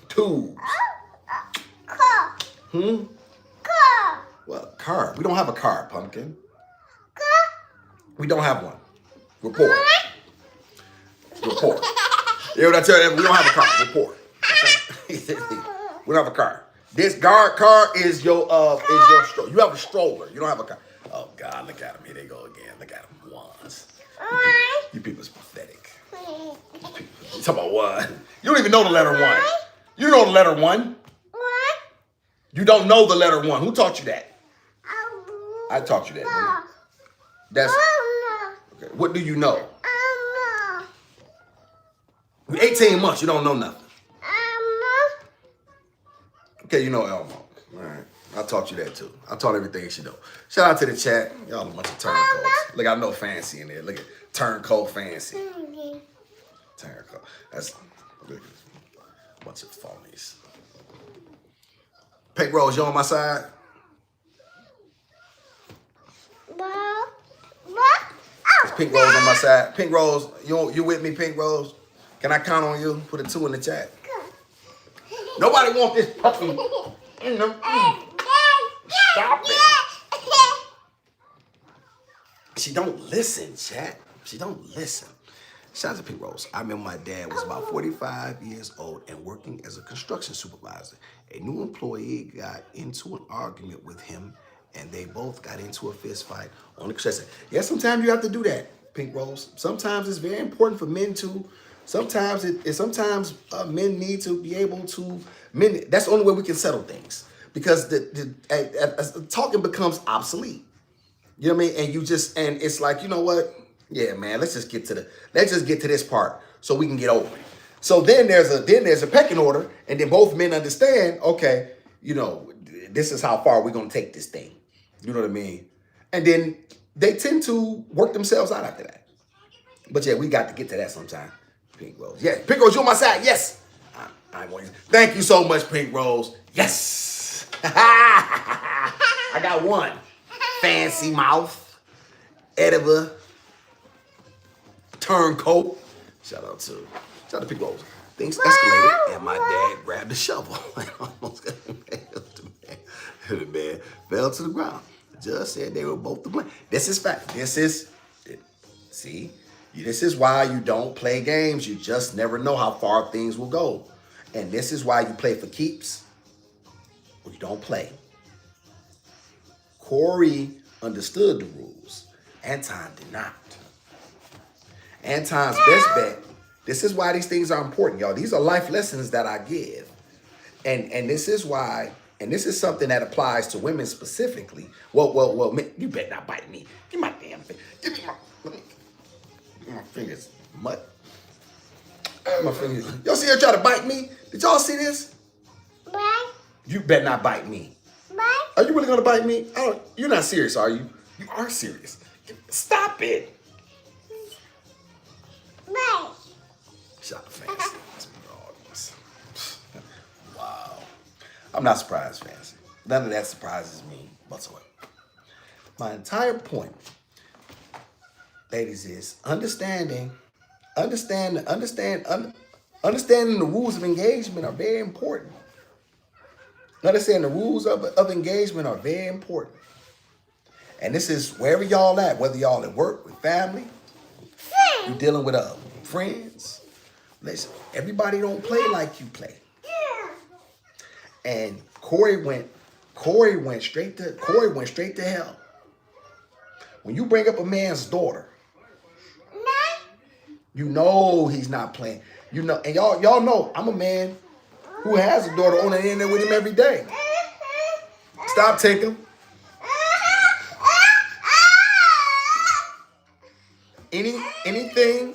2s. Car. Well, car. We don't have a car, Pumpkin. We don't have one. Report. You know what I tell you? We don't have a car. Report. We don't have a car. This car is your stroller. You have a stroller. You don't have a car. Oh God, look at him. Here they go again. Look at him. Ones. You people's pathetic. You talking about what? You don't even know the letter 1. You know the letter 1. You don't know the letter 1. Who taught you that? I taught you that. That's okay. What do you know? 18 months. You don't know nothing. Okay, you know Elmo. All right. I taught you that too. I taught everything she know. Shout out to the chat. Y'all a bunch of turncoats. Look, I know fancy in there. Look at turncoat fancy. Turncoat. That's a bunch of phonies. Pink Rose, you on my side? Is Pink Rose on my side? Pink Rose, you with me, Pink Rose? Can I count on you? Put a 2 in the chat. Nobody wants this puppy in them. Stop it. She don't listen, chat. She don't listen. Shout out to Pink Rose. I remember my dad was about 45 years old and working as a construction supervisor. A new employee got into an argument with him and they both got into a fist fight on the construction. Yeah, sometimes you have to do that, Pink Rose. Sometimes it's very important for men to. Sometimes men need to be able to. That's the only way we can settle things because the talking becomes obsolete. You know what I mean? And it's like, you know what? Yeah, man. Let's just get to this part so we can get over it. So then there's a pecking order, and then both men understand. Okay, you know, this is how far we're gonna take this thing. You know what I mean? And then they tend to work themselves out after that. But yeah, we got to get to that sometime. Pink Rose. Yeah, Pink Rose, you on my side? Yes. Thank you so much, Pink Rose. Yes. I got 1. Fancy mouth. Edible. Turncoat. Shout out to Pink Rose. Things escalated, and my dad grabbed the shovel and almost got the man fell to the ground. The judge said they were both to blame. This is fact. This is why you don't play games. You just never know how far things will go. And this is why you play for keeps or you don't play. Cory understood the rules. Anton did not. Anton's best bet. This is why these things are important, y'all. These are life lessons that I give. And this is why, and this is something that applies to women specifically. Well, man, you better not bite me. Give me my damn thing. Give me my fingers. Mutt. My fingers. Y'all see her try to bite me? Did y'all see this? Bite. You better not bite me. Bite. Are you really gonna bite me? You're not serious, are you? You are serious. Stop it. Bite. Shut the fancy. Wow. I'm not surprised, fancy. None of that surprises me whatsoever. My entire point, ladies, is understanding the rules of engagement are very important. Understanding the rules of engagement are very important. And this is wherever y'all at, whether y'all at work, with family, you're dealing with friends. Listen, everybody don't play like you play. And Cory went straight to hell. When you bring up a man's daughter, you know he's not playing. You know, and y'all know I'm a man who has a daughter on the internet with him every day. Stop taking. Anything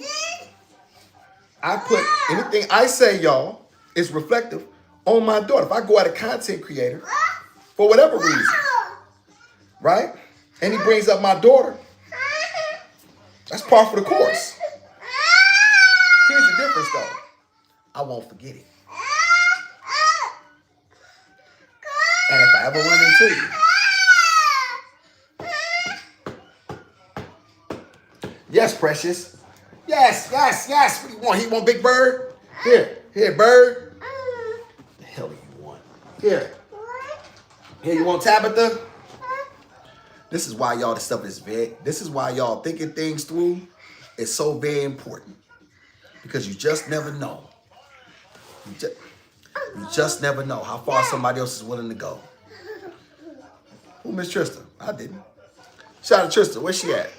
I say, y'all, is reflective on my daughter. If I go out a content creator for whatever reason, right? And he brings up my daughter, that's par for the course. Here's the difference, though. I won't forget it. And if I ever run into you, yes, precious. Yes. What do you want? He want Big Bird? Here, Bird. The hell do you want? Here, you want Tabitha? This is why y'all, this stuff is this is why y'all thinking things through is so very important. Because you just never know. You just never know how far somebody else is willing to go. Who, Miss Trista? I didn't. Shout out to Trista. Where's she at?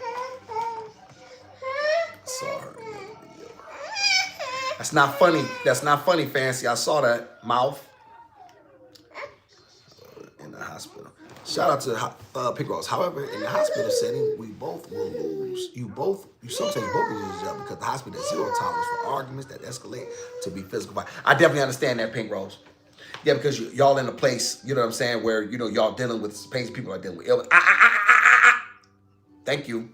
I saw her in the video. That's not funny. That's not funny, Fancy. I saw that mouth in the hospital. Shout out to Pig Rose. However, in the hospital setting, we both will lose. Sometimes you both will lose your job because the hospital has zero tolerance for arguments that escalate to be physical violence. I definitely understand that, Pink Rose. Yeah, because y'all in a place, you know what I'm saying, where, you know, y'all dealing with pains people are dealing with illness. Thank you.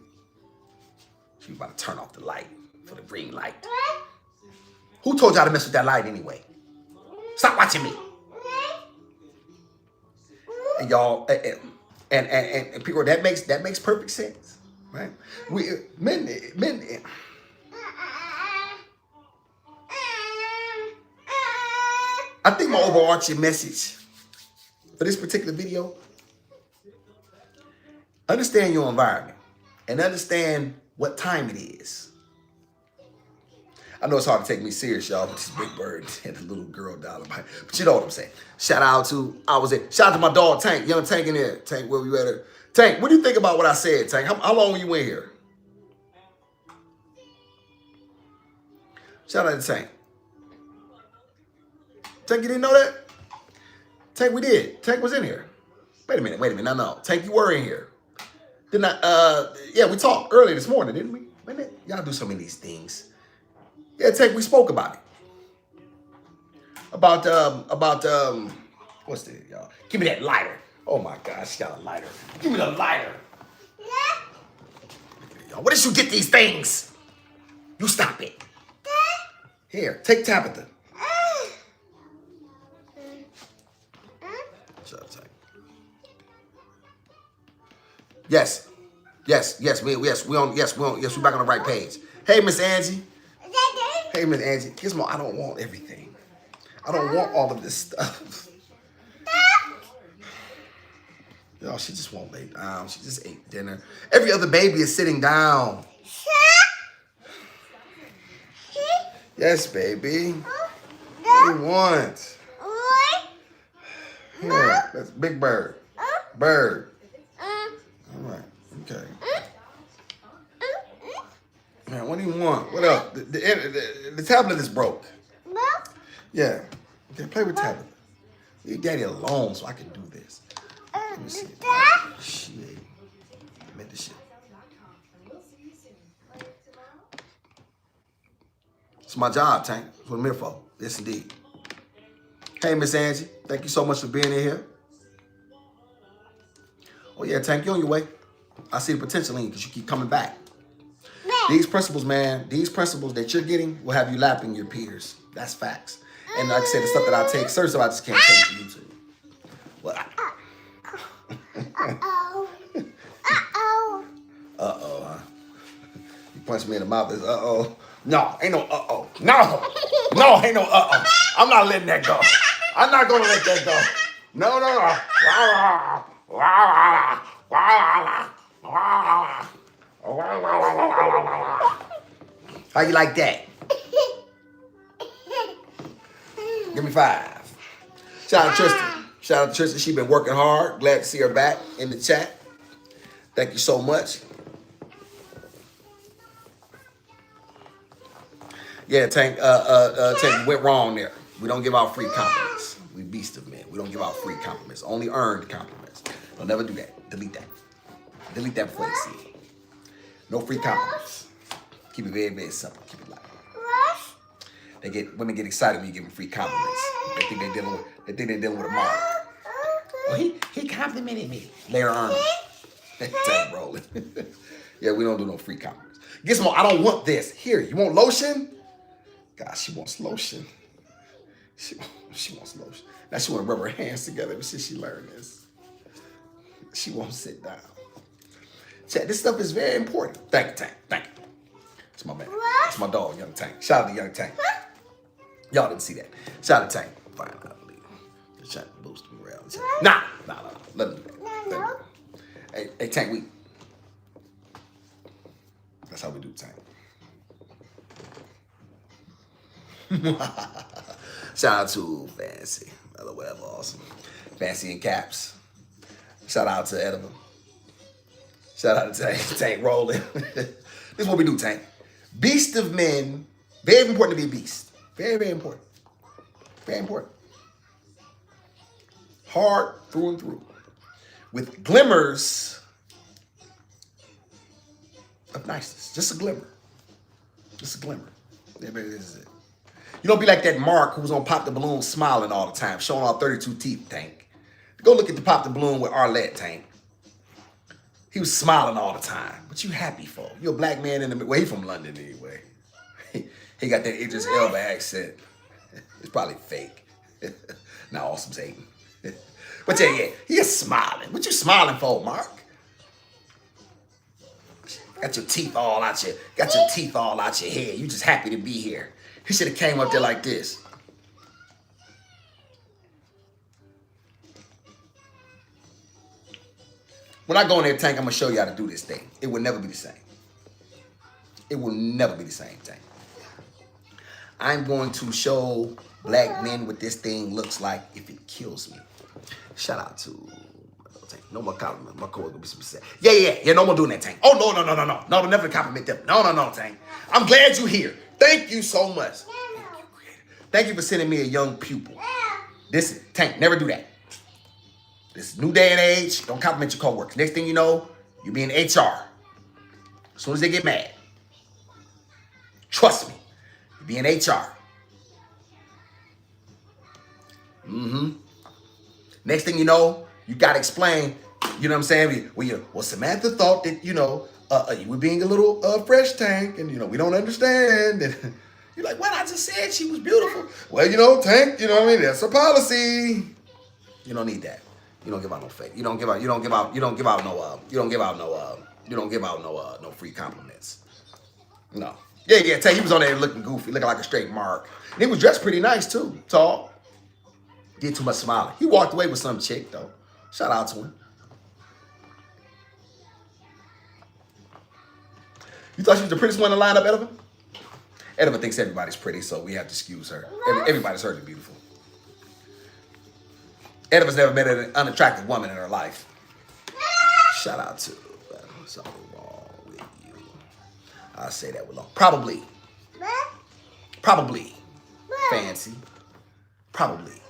She about to turn off the light for the green light. Who told y'all to mess with that light anyway? Stop watching me. And y'all, and people, that makes perfect sense, right? Men. I think my overarching message for this particular video: understand your environment and understand what time it is. I know it's hard to take me serious, y'all, with this Big Bird and the little girl down the bike. But you know what I'm saying. Shout out to my dog Tank, young Tank in there. Tank, where you at? Tank, what do you think about what I said, Tank? How long were you in here? Shout out to Tank. Tank, you didn't know that? Tank, we did. Tank was in here. Wait a minute. No. Tank, you were in here. Didn't I? Yeah, we talked earlier this morning, didn't we? Wait a minute. Y'all do so many of these things. Yeah, Tank, we spoke about it. About what's this, y'all? Give me that lighter. Oh my gosh, she got a lighter. Give me the lighter. Y'all, where did you get these things? You stop it. Here, take Tabitha. Shut up, Tank. Yes, we back on the right page. Hey, Miss Angie. Hey, Miss Angie, Gizmo, I don't want everything. I don't want all of this stuff. Yo, she just won't lay down. She just ate dinner. Every other baby is sitting down. Yes, baby. What do you want? Here, that's Big Bird. Bird. All right, okay. Man, what do you want? What else? The tablet is broke. Yeah. Okay, play with tablet. Leave Daddy alone so I can do this. Let me see. Shit. I meant this shit. It's my job, Tank. That's what I'm here for. Yes, indeed. Hey, Miss Angie. Thank you so much for being in here. Oh, yeah, Tank, you're on your way. I see the potential in you because you keep coming back. These principles, man, these principles that you're getting will have you lapping your peers. That's facts. And like I said, the stuff that I take, certain stuff I just can't take from YouTube. Well, Uh-oh, huh? You punched me in the mouth. It's uh-oh. No, ain't no uh-oh. No, ain't no uh-oh. I'm not letting that go. I'm not going to let that go. No. How you like that? Give me 5. Shout out to Tristan. She been working hard. Glad to see her back in the chat. Thank you so much. Yeah, Tank. Tank went wrong there. We don't give out free compliments. We beast of men. We don't give out free compliments. Only earned compliments. Don't never do that. Delete that. Delete that before they see it. No free compliments. Keep it very, very simple. Keep it light. Women get excited when you give them free compliments. They think they're dealing with a mark. Oh, he complimented me. Later on. Tank rolling. Yeah, we don't do no free compliments. Get some more. I don't want this. Here, you want lotion? God, she wants lotion. She wants lotion. Now she want to rub her hands together ever since she learned this. She won't sit down. Chat, this stuff is very important. Thank you, Tank. Thank you. It's my man. It's my dog, Young Tank. Shout out to Young Tank. Y'all didn't see that. Shout out to Tank. Finally. Just trying to boost morale. Nah. Let him do that. Hey, Tank, that's how we do Tank. Shout out to Fancy. Whatever, awesome. Fancy in caps. Shout out to Edible. Shout out to Tank rolling. This is what we do, Tank. Beast of men. Very important to be a beast. Very, very important. Very important. Hard through and through. With glimmers of niceness. Just a glimmer. Just a glimmer. This is it. You don't be like that Mark who's on Pop the Balloon smiling all the time, showing all 32 teeth, Tank. Go look at the Pop the Balloon with Arlette, Tank. He was smiling all the time. What you happy for? You're a black man in the... Well, he from London anyway. He got that Idris Elba accent. It's probably fake. Now Awesome's hating. But yeah, he is smiling. What you smiling for, Mark? Got your teeth all out your head. You just happy to be here. He should have came up there like this. When I go in there, Tank, I'm gonna show you how to do this thing. It will never be the same. It will never be the same, Tank. I'm going to show black men what this thing looks like if it kills me. Shout out to Tank. No more compliment. My coworker will be super sad. Yeah. No more doing that, Tank. Oh, no. No, never compliment them. No, Tank. I'm glad you're here. Thank you so much. Thank you for sending me a young pupil. This, Tank, never do that. This new day and age, don't compliment your coworkers. Next thing you know, you'll be in HR. As soon as they get mad. Trust me. You'll be in HR. Next thing you know, you got to explain, you know what I'm saying? Well, Samantha thought that, you were being a little fresh, Tank, and, we don't understand. And you're like, well, I just said she was beautiful. Well, Tank, that's a policy. You don't need that. You don't give out no fake. You don't give out no free compliments. No. Yeah, Tank, he was on there looking goofy, looking like a straight Mark. And he was dressed pretty nice too, tall. Did too much smiling. He walked away with some chick though. Shout out to him. You thought she was the prettiest one in the lineup, Ediva? Ediva thinks everybody's pretty, so we have to excuse her. Everybody's heard her beautiful. Ediva's never met an unattractive woman in her life. Shout out to something wrong with you. I'll say that with long. Probably. Fancy. Probably.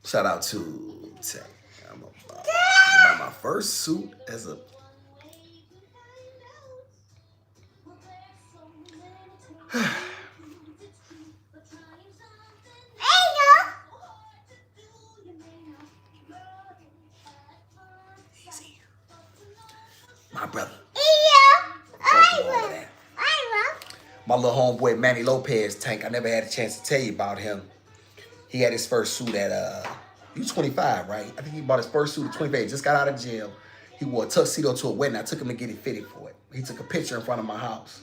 Shout out to Tech. I'm about to buy my first suit as a... Easy. My brother. My little homeboy Manny Lopez, Tank. I never had a chance to tell you about him. He had his first suit at he was 25, right? I think he bought his first suit at 25. He just got out of jail. He wore a tuxedo to a wedding. I took him to get it fitted for it. He took a picture in front of my house.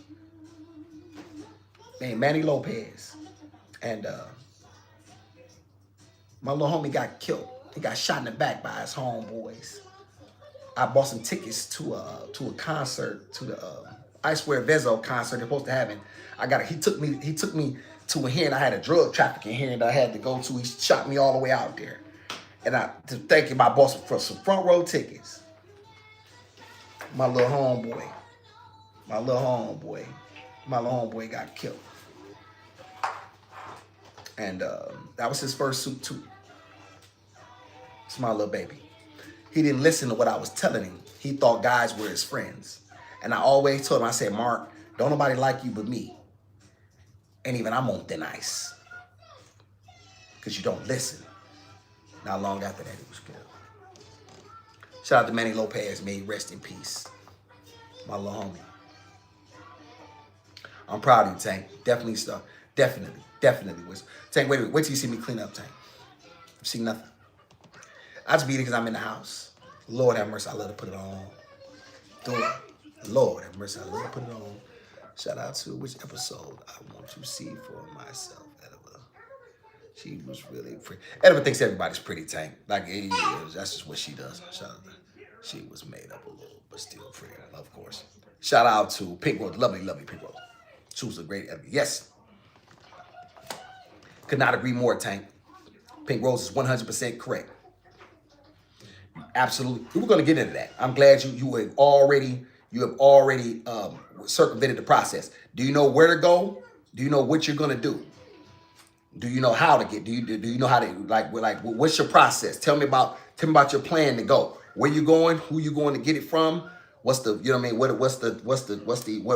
Man, Manny Lopez. And my little homie got killed. He got shot in the back by his homeboys. I bought some tickets to a concert, to the I Swear Vezo concert they're supposed to have. He took me to a hearing. I had a drug trafficking hearing that I had to go to. He shot me all the way out there. And to thank him, I bought for some front row tickets. My little homeboy got killed. And that was his first suit too. It's my little baby. He didn't listen to what I was telling him. He thought guys were his friends. And I always told him, I said, Mark, don't nobody like you but me. And even I'm on thin ice. Because you don't listen. Not long after that, he was killed. Shout out to Manny Lopez, may he rest in peace. My little homie. I'm proud of you, Tank. Definitely stuff. Definitely was. Tank, wait till you see me clean up, Tank. You see nothing. I just beat it because I'm in the house. Lord have mercy, I let her put it on. Lord have mercy, I let her put it on. Shout out to which episode I want to see for myself. Ediva. She was really pretty. Ediva thinks everybody's pretty, Tank. Like, that's just what she does. Shout out to her. She was made up a little, but still pretty, of course. Shout out to Pink Rose, lovely Pink Rose. She was a great Ediva. Yes. Could not agree more, Tank. Pink Rose is 100% correct. Absolutely. We were going to get into that. I'm glad you have already circumvented the process. Do you know where to go? Do you know what you're going to do? Do you know how to get? Do you know how to like what's your process? Tell me about your plan to go. Where you going? Who you going to get it from? What's the, you know what I mean?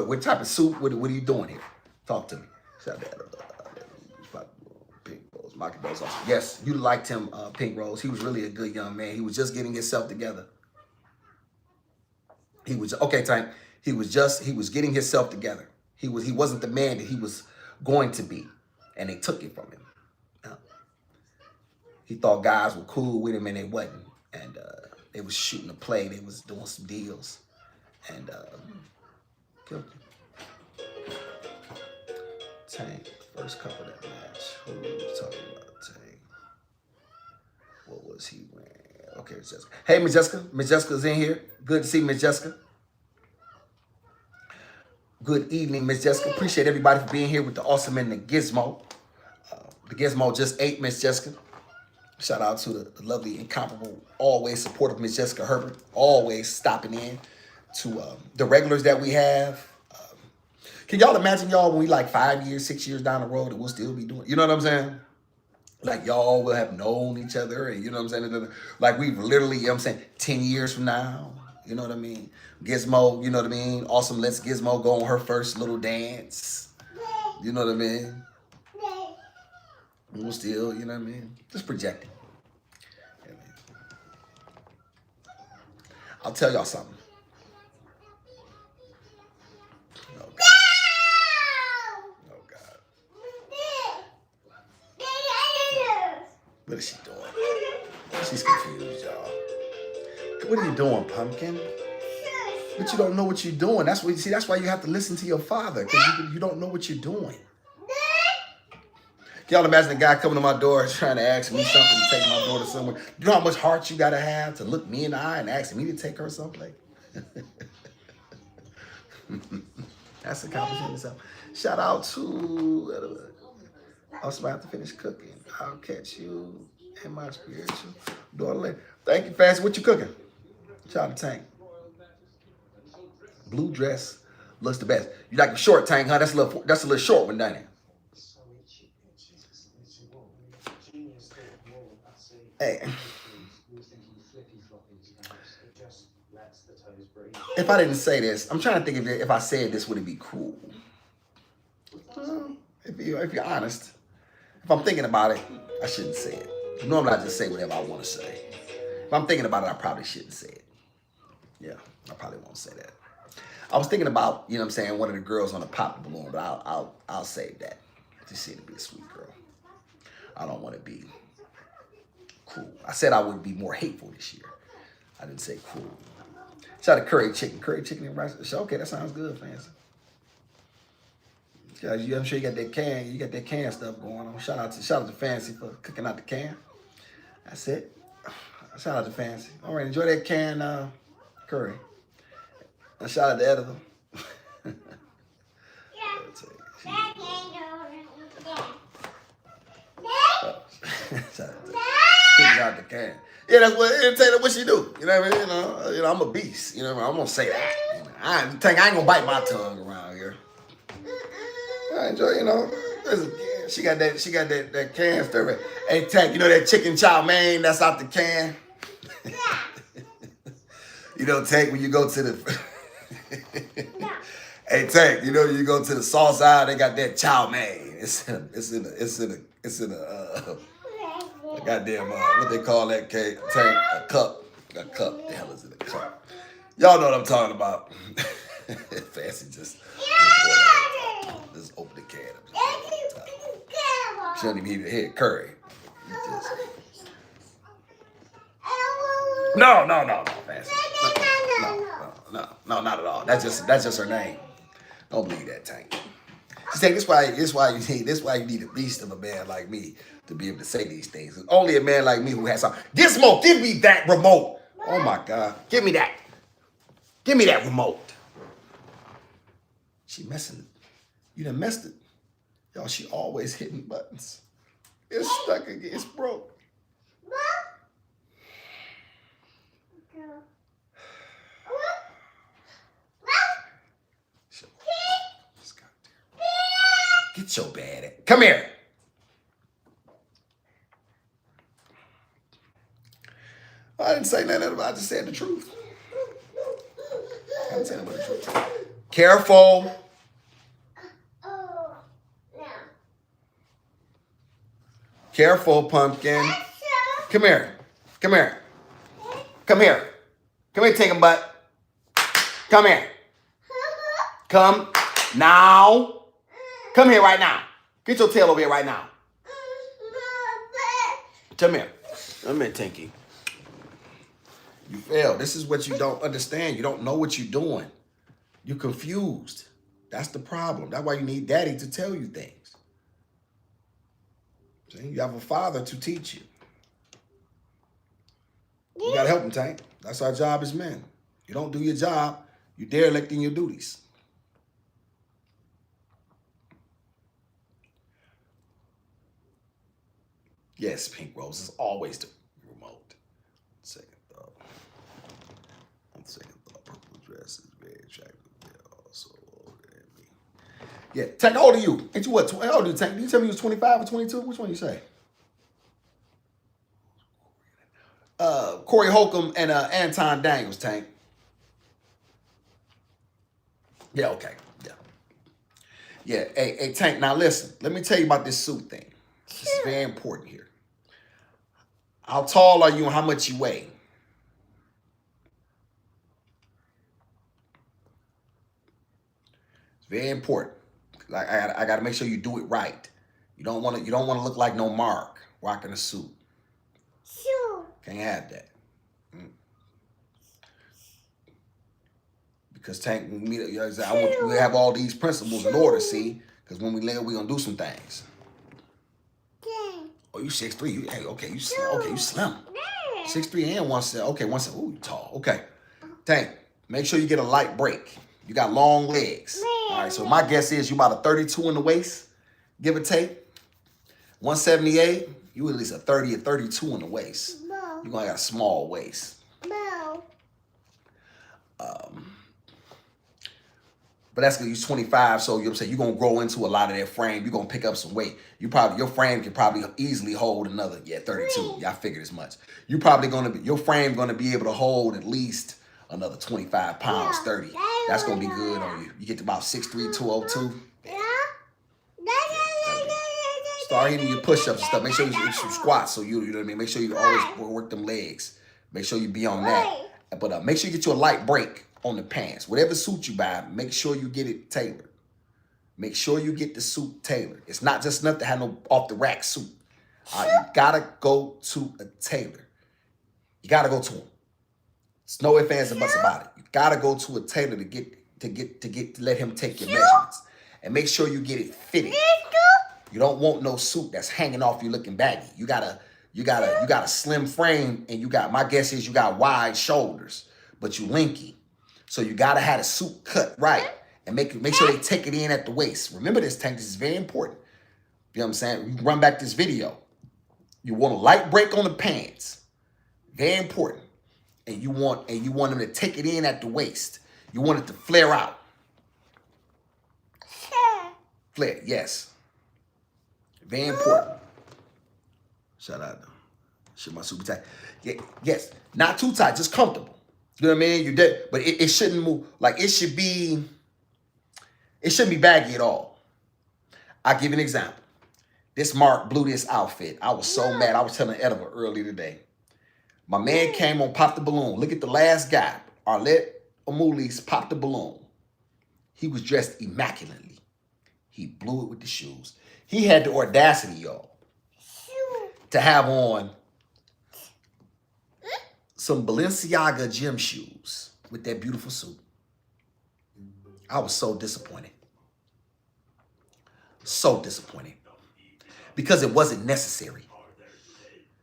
What type of soup? What are you doing here? Talk to me. Shout out to Pink Rose. My condolences. Yes, you liked him, Pink Rose. He was really a good young man. He was just getting himself together. He was okay, Tank. He was getting himself together. He wasn't the man that he was going to be, and they took it from him. He thought guys were cool with him, and they wasn't. And they was shooting a play. They was doing some deals, and killed him. Tank, first couple of that match. Who was talking about Tank? What was he wearing? Okay, Miss Jessica. Hey, Miss Jessica. Miss Jessica's in here. Good to see Miss Jessica. Good evening, Miss Jessica. Appreciate everybody for being here with the awesome and the gizmo. The gizmo just ate Miss Jessica. Shout out to the lovely, incomparable, always supportive Miss Jessica Herbert. Always stopping in to the regulars that we have. Can y'all imagine y'all when we like 5 years, 6 years down the road and we'll still be doing, you know what I'm saying? Like y'all will have known each other and you know what I'm saying? Like we've literally, you know what I'm saying, 10 years from now, you know what I mean? Gizmo, you know what I mean? Awesome, let's Gizmo go on her first little dance. You know what I mean? We'll still, you know what I mean? Just projecting. I'll tell y'all something. What is she doing? She's confused, y'all. What are you doing, Pumpkin? But you don't know what you're doing. That's why you have to listen to your father, because you don't know what you're doing. Can y'all imagine a guy coming to my door trying to ask me something to take my daughter somewhere? You know how much heart you gotta have to look me in the eye and ask me to take her someplace? That's a conversation itself. Shout out to also I have to finish cooking. I'll catch you in my spiritual daughter later. Thank you, Fancy. What you cooking? Shout out to Tank. Blue dress looks the best. You like a short, Tank, huh? That's a little short one, doesn't it? Hey. If I didn't say this, I'm trying to think if I said this, would it be cool? If you're honest, if I'm thinking about it, I shouldn't say it. Normally, I just say whatever I want to say. If I'm thinking about it, I probably shouldn't say it. Yeah, I probably won't say that. I was thinking about, you know what I'm saying, one of the girls on the pop balloon, but I'll save that. Just say to be a sweet girl. I don't want to be cool. I said I would be more hateful this year. I didn't say cool. Shout out to Curry Chicken. Curry Chicken and rice. Okay, that sounds good, Fancy. I'm sure you got that can. You got that can stuff going on. Shout out to Fancy for cooking out the can. That's it. Shout out to Fancy. All right, enjoy that can, curry. And shout out to Ediva. Cooking out the can. Yeah, that's what she do. You know what I mean? You know, I'm a beast. You know what I mean? I'm gonna say that. I ain't gonna bite my tongue around here. I enjoy, listen, She got that can stir. Hey, Tank, you know that chicken chow mein that's out the can? You know, Tank, when you go to the Hey, Tank, you know you go to the sauce aisle, they got that chow mein. It's in a goddamn what they call that cake, Tank, a cup. A cup. The hell is it, a cup? Y'all know what I'm talking about. Fancy just open the can up. She don't even hear Curry. No, Fancy. No, not at all. That's just her name. Don't believe that, Tank. She said this why you need a beast of a man like me to be able to say these things. It's only a man like me who has something. Gizmo, give me that remote. Oh my God. Give me that. Give me that remote. She messing it. You done messed it. Y'all, she always hitting buttons. It's stuck again. It's broke. Get your bad ass. Come here. I didn't say nothing about it. I just said the truth. I didn't say nothing about the truth. Careful. Careful, pumpkin. Come here. Come here. Come here. Come here, take a butt. Come here. Come now. Come here right now. Get your tail over here right now. Come here. Come here, Tinky. You fail. This is what you don't understand. You don't know what you're doing. You're confused. That's the problem. That's why you need daddy to tell you things. See? You have a father to teach you. You got to help him, Tank. That's our job as men. You don't do your job, you're derelict in your duties. Yes, Pink Rose is always the remote. Second thought. On second thought, purple dress is very attractive. Also older than me. Yeah, Tank, how old are you? Ain't you what? How old are you, Tank? Did you tell me you was 25 or 22? Which one you say? Cory Holcomb and Anton Daniels, Tank. Yeah, okay. Yeah. Yeah, hey, Tank, now listen. Let me tell you about this suit thing. This is very important here. How tall are you and how much you weigh? It's very important. Like I gotta make sure you do it right. You don't want to look like no Mark rocking a suit. Sure. Can't have that. Because Tank, we have all these principles in order, see? Because when we live, we're gonna do some things. Oh, you 6'3". Hey, okay, you slim. Okay, you slim. 6'3" and 1'7". Okay, 1'7". Ooh, you tall. Okay. Tank, make sure you get a light break. You got long legs. All right, so my guess is you about a 32 in the waist, give or take. 178, you at least a 30 or 32 in the waist. You're gonna got a small waist. But that's because you're 25, so you know what I'm saying, you're gonna grow into a lot of that frame. You're gonna pick up some weight. Your frame can probably easily hold another 32. Y'all figured as much. Your frame gonna be able to hold at least another 25 pounds, 30. That's gonna be good on you. You get to about 6'3", 202. Start hitting your push-ups and stuff. Make sure you do some squats, so you know what I mean. Make sure you always work them legs. Make sure you be on that. But make sure you get you a light break on the pants. Whatever suit you buy, make sure you get it tailored. Make sure you get the suit tailored. It's not just enough to have no off-the-rack suit. You gotta go to a tailor. You gotta go to him. There's no ifs, ands, and buts about it. You gotta go to a tailor to let him take your measurements. And make sure you get it fitted. You don't want no suit that's hanging off you looking baggy. You got a slim frame, and my guess is you got wide shoulders, but you linky. So you gotta have the suit cut right and make sure they take it in at the waist. Remember this, Tank, this is very important. You know what I'm saying? You can run back this video. You want a light break on the pants. Very important. And you want them to take it in at the waist. You want it to flare out. Flare, yes. Very important. Shout out. Shit, my super tight. Yeah, yes, not too tight, just comfortable. You know what I mean? You did, but it shouldn't move. Like it shouldn't be baggy at all. I'll give you an example. This Mark blew this outfit. I was so mad. I was telling Ediva earlier today. My man came on, popped the balloon. Look at the last guy. Arlette Amulis popped the balloon. He was dressed immaculately. He blew it with the shoes. He had the audacity, y'all, to have on some Balenciaga gym shoes with that beautiful suit. I was so disappointed. So disappointed. Because it wasn't necessary.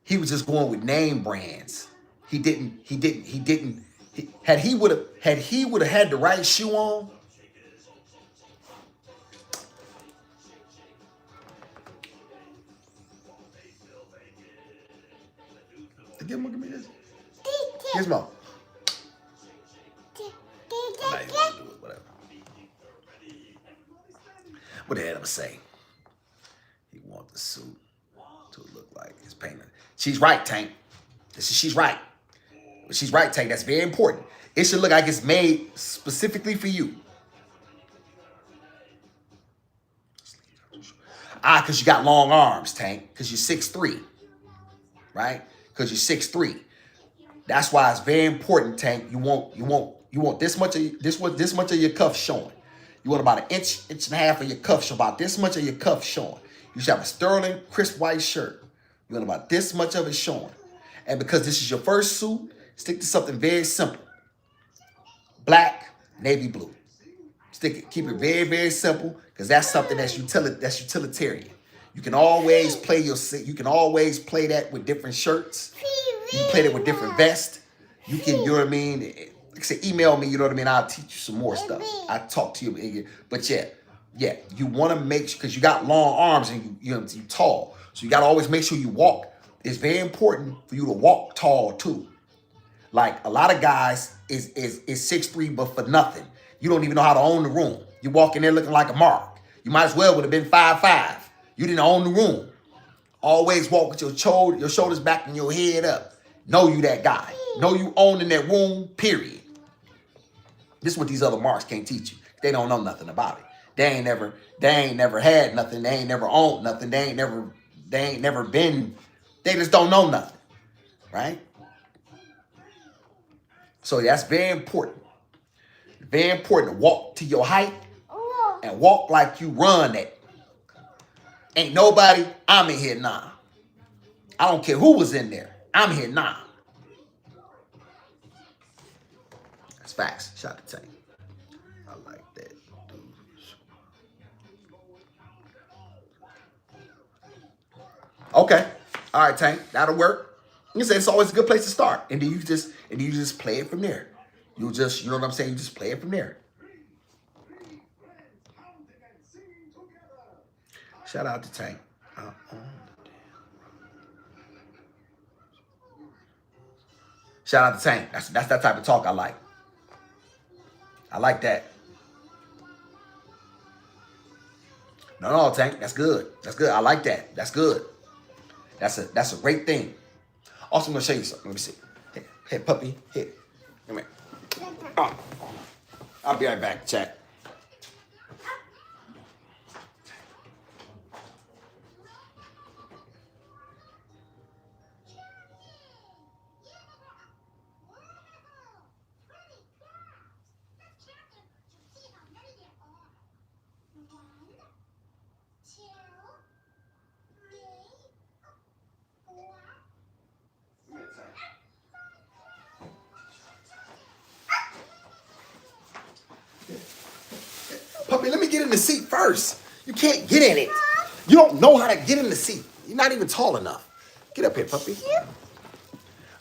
He was just going with name brands. Had he would have had the right shoe on, give me this. Here's Mo. Whatever. What the hell am I saying? He wants the suit to look like his payment. She's right, Tank. She's right. She's right, Tank. That's very important. It should look like it's made specifically for you. Because you got long arms, Tank. Because you're 6'3". Right? Because you're 6'3". That's why it's very important, Tank. You want this much of your cuff showing. You want about an inch and a half of your cuff showing. About this much of your cuff showing. You should have a sterling, crisp white shirt. You want about this much of it showing. And because this is your first suit, stick to something very simple. Black, navy blue. Keep it very, very simple, because that's something that's utilitarian. You can always play that with different shirts. You can play that with different vests. You can, you know what I mean? Like I said, email me, you know what I mean? I'll teach you some more stuff. I talk to you. But yeah, you want to make sure, because you got long arms and you're tall. So you got to always make sure you walk. It's very important for you to walk tall too. Like a lot of guys is 6'3", but for nothing. You don't even know how to own the room. You walk in there looking like a mark. You might as well would have been 5'5". You didn't own the room. Always walk with your shoulders back and your head up. Know you that guy. Know you owning that room, period. This is what these other marks can't teach you. They don't know nothing about it. They ain't never had nothing. They ain't never owned nothing. They ain't never been. They just don't know nothing. Right? So that's very important. Very important to walk to your height and walk like you run that. Ain't nobody, I'm in here now. I don't care who was in there. I'm here now. That's facts. Shout out to Tank. I like that. Okay. All right, Tank. That'll work. You say it's always a good place to start. And then you just play it from there. You know what I'm saying? You just play it from there. Shout out to Tank. Shout out to Tank. That's that type of talk I like. I like that. No, Tank. That's good. That's good. I like that. That's good. That's a great thing. Also, I'm gonna show you something. Let me see. Hey, puppy. Here. Come here. Oh. I'll be right back, chat. Puppy, let me get in the seat first. You can't get in it. You don't know how to get in the seat. You're not even tall enough. Get up here, puppy.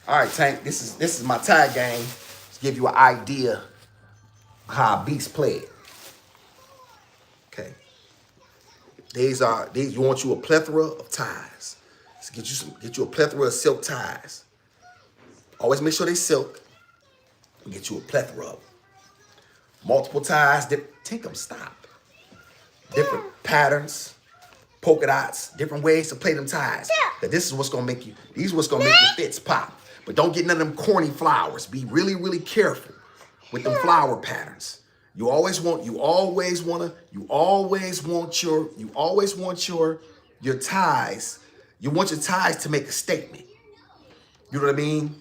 All right, Tank. This is my tag game to give you an idea of how Beast played. Okay. These you want you a plethora of ties. So get you a plethora of silk ties. Always make sure they silk. And get you a plethora of them. Multiple ties. Tinkum, stop. Different patterns. polka dots, different ways to play them ties. That this is what's gonna make you, these are what's gonna make your fits pop. But don't get none of them corny flowers. Be really, really careful with them flower patterns. You always want your ties. You want your ties to make a statement. You know what I mean?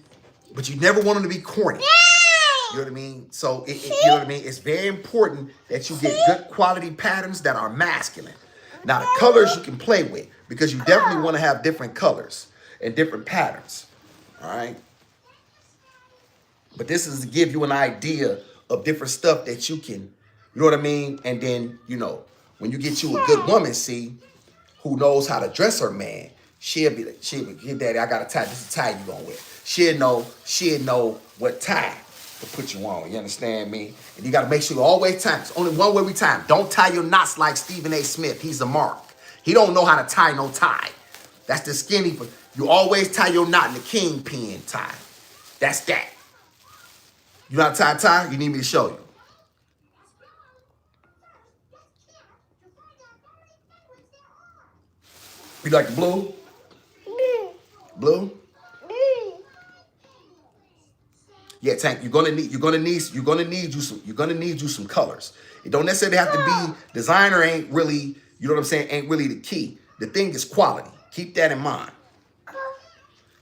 But you never want them to be corny. You know what I mean? So, you know what I mean? It's very important that you get good quality patterns that are masculine. Now, the colors you can play with because you definitely want to have different colors and different patterns. All right? But this is to give you an idea of different stuff that you can, you know what I mean? And then, you know, when you get you a good woman, see, who knows how to dress her man, she'll be, hey, daddy, I got a tie. This is the tie you gonna wear. She'll know what tie to put you on. You understand me? And you gotta make sure you always tie. It's only one way we tie. Don't tie your knots like Stephen A. Smith. He's a mark. He don't know how to tie no tie. That's the skinny. You always tie your knot in the kingpin tie. That's that. You know how to tie a tie? You need me to show you. You like the blue? Blue? Yeah, Tank. You're gonna need you some colors. It don't necessarily have to be designer. Ain't really, you know what I'm saying? Ain't really the key. The thing is quality. Keep that in mind.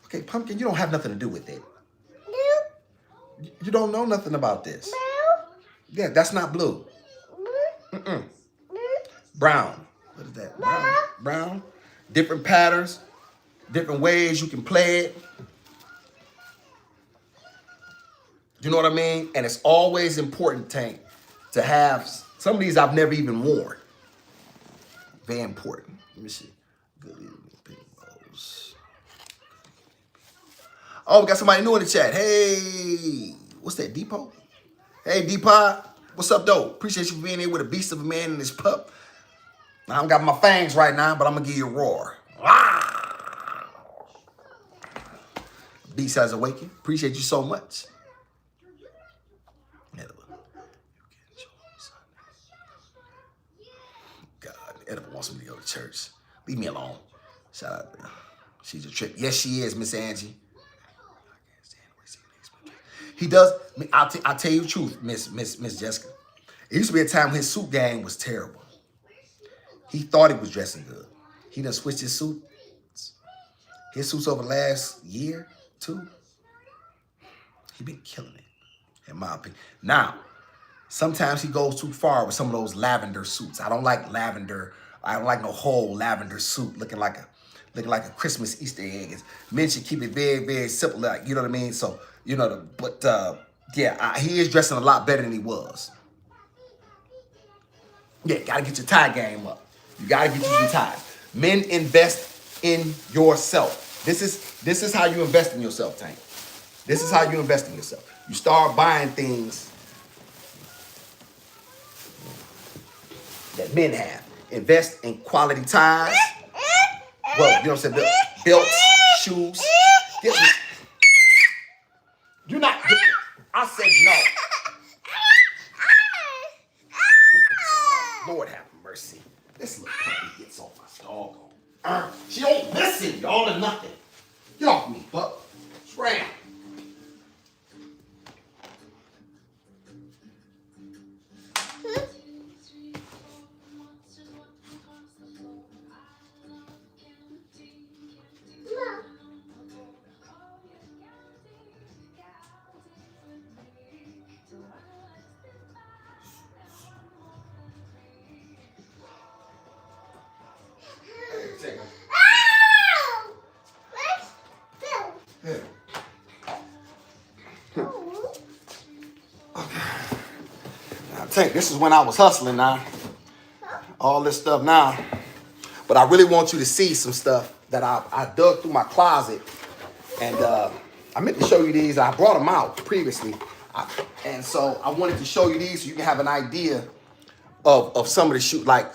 Okay, Pumpkin, you don't have nothing to do with it. You don't know nothing about this. Yeah, that's not blue. Brown. What is that? Brown. Different patterns, different ways you can play it. You know what I mean? And it's always important, Tank, to have some of these I've never even worn. Very important. Let me see. Good evening, peoples. Oh, we got somebody new in the chat. Hey, what's that, Depot? Hey, Depot. What's up, though? Appreciate you being here with a beast of a man and his pup. I don't got my fangs right now, but I'm going to give you a roar. Beast has awakened. Appreciate you so much. God, Edible wants me to go to church. Leave me alone. Shout out. She's a trick. Yes, she is, Miss Angie. He does. I'll tell you the truth, Miss Jessica. It used to be a time when his suit game was terrible. He thought he was dressing good. He done switched his suits. His suits over the last year, 2. He been killing it, in my opinion. Now, sometimes he goes too far with some of those lavender suits. I don't like lavender. I don't like no whole lavender suit looking like a Christmas Easter egg. Men should keep it very, very simple. Like, you know what I mean? So, you know, he is dressing a lot better than he was. Yeah, gotta get your tie game up. You gotta get you some ties. Men invest in yourself. This is how you invest in yourself, Tank. This is how you invest in yourself. You start buying things that men have. Invest in quality ties. Well, you know what I'm saying? Belts, shoes. You're not. I said no. Lord have mercy. This little puppy gets on my doggone. She don't listen, all or nothing. Get off me, pup. Scram. Tank, this is when I was hustling now. All this stuff now. But I really want you to see some stuff that I dug through my closet. And I meant to show you these. I brought them out previously. And so I wanted to show you these so you can have an idea of some of the shoes. Like,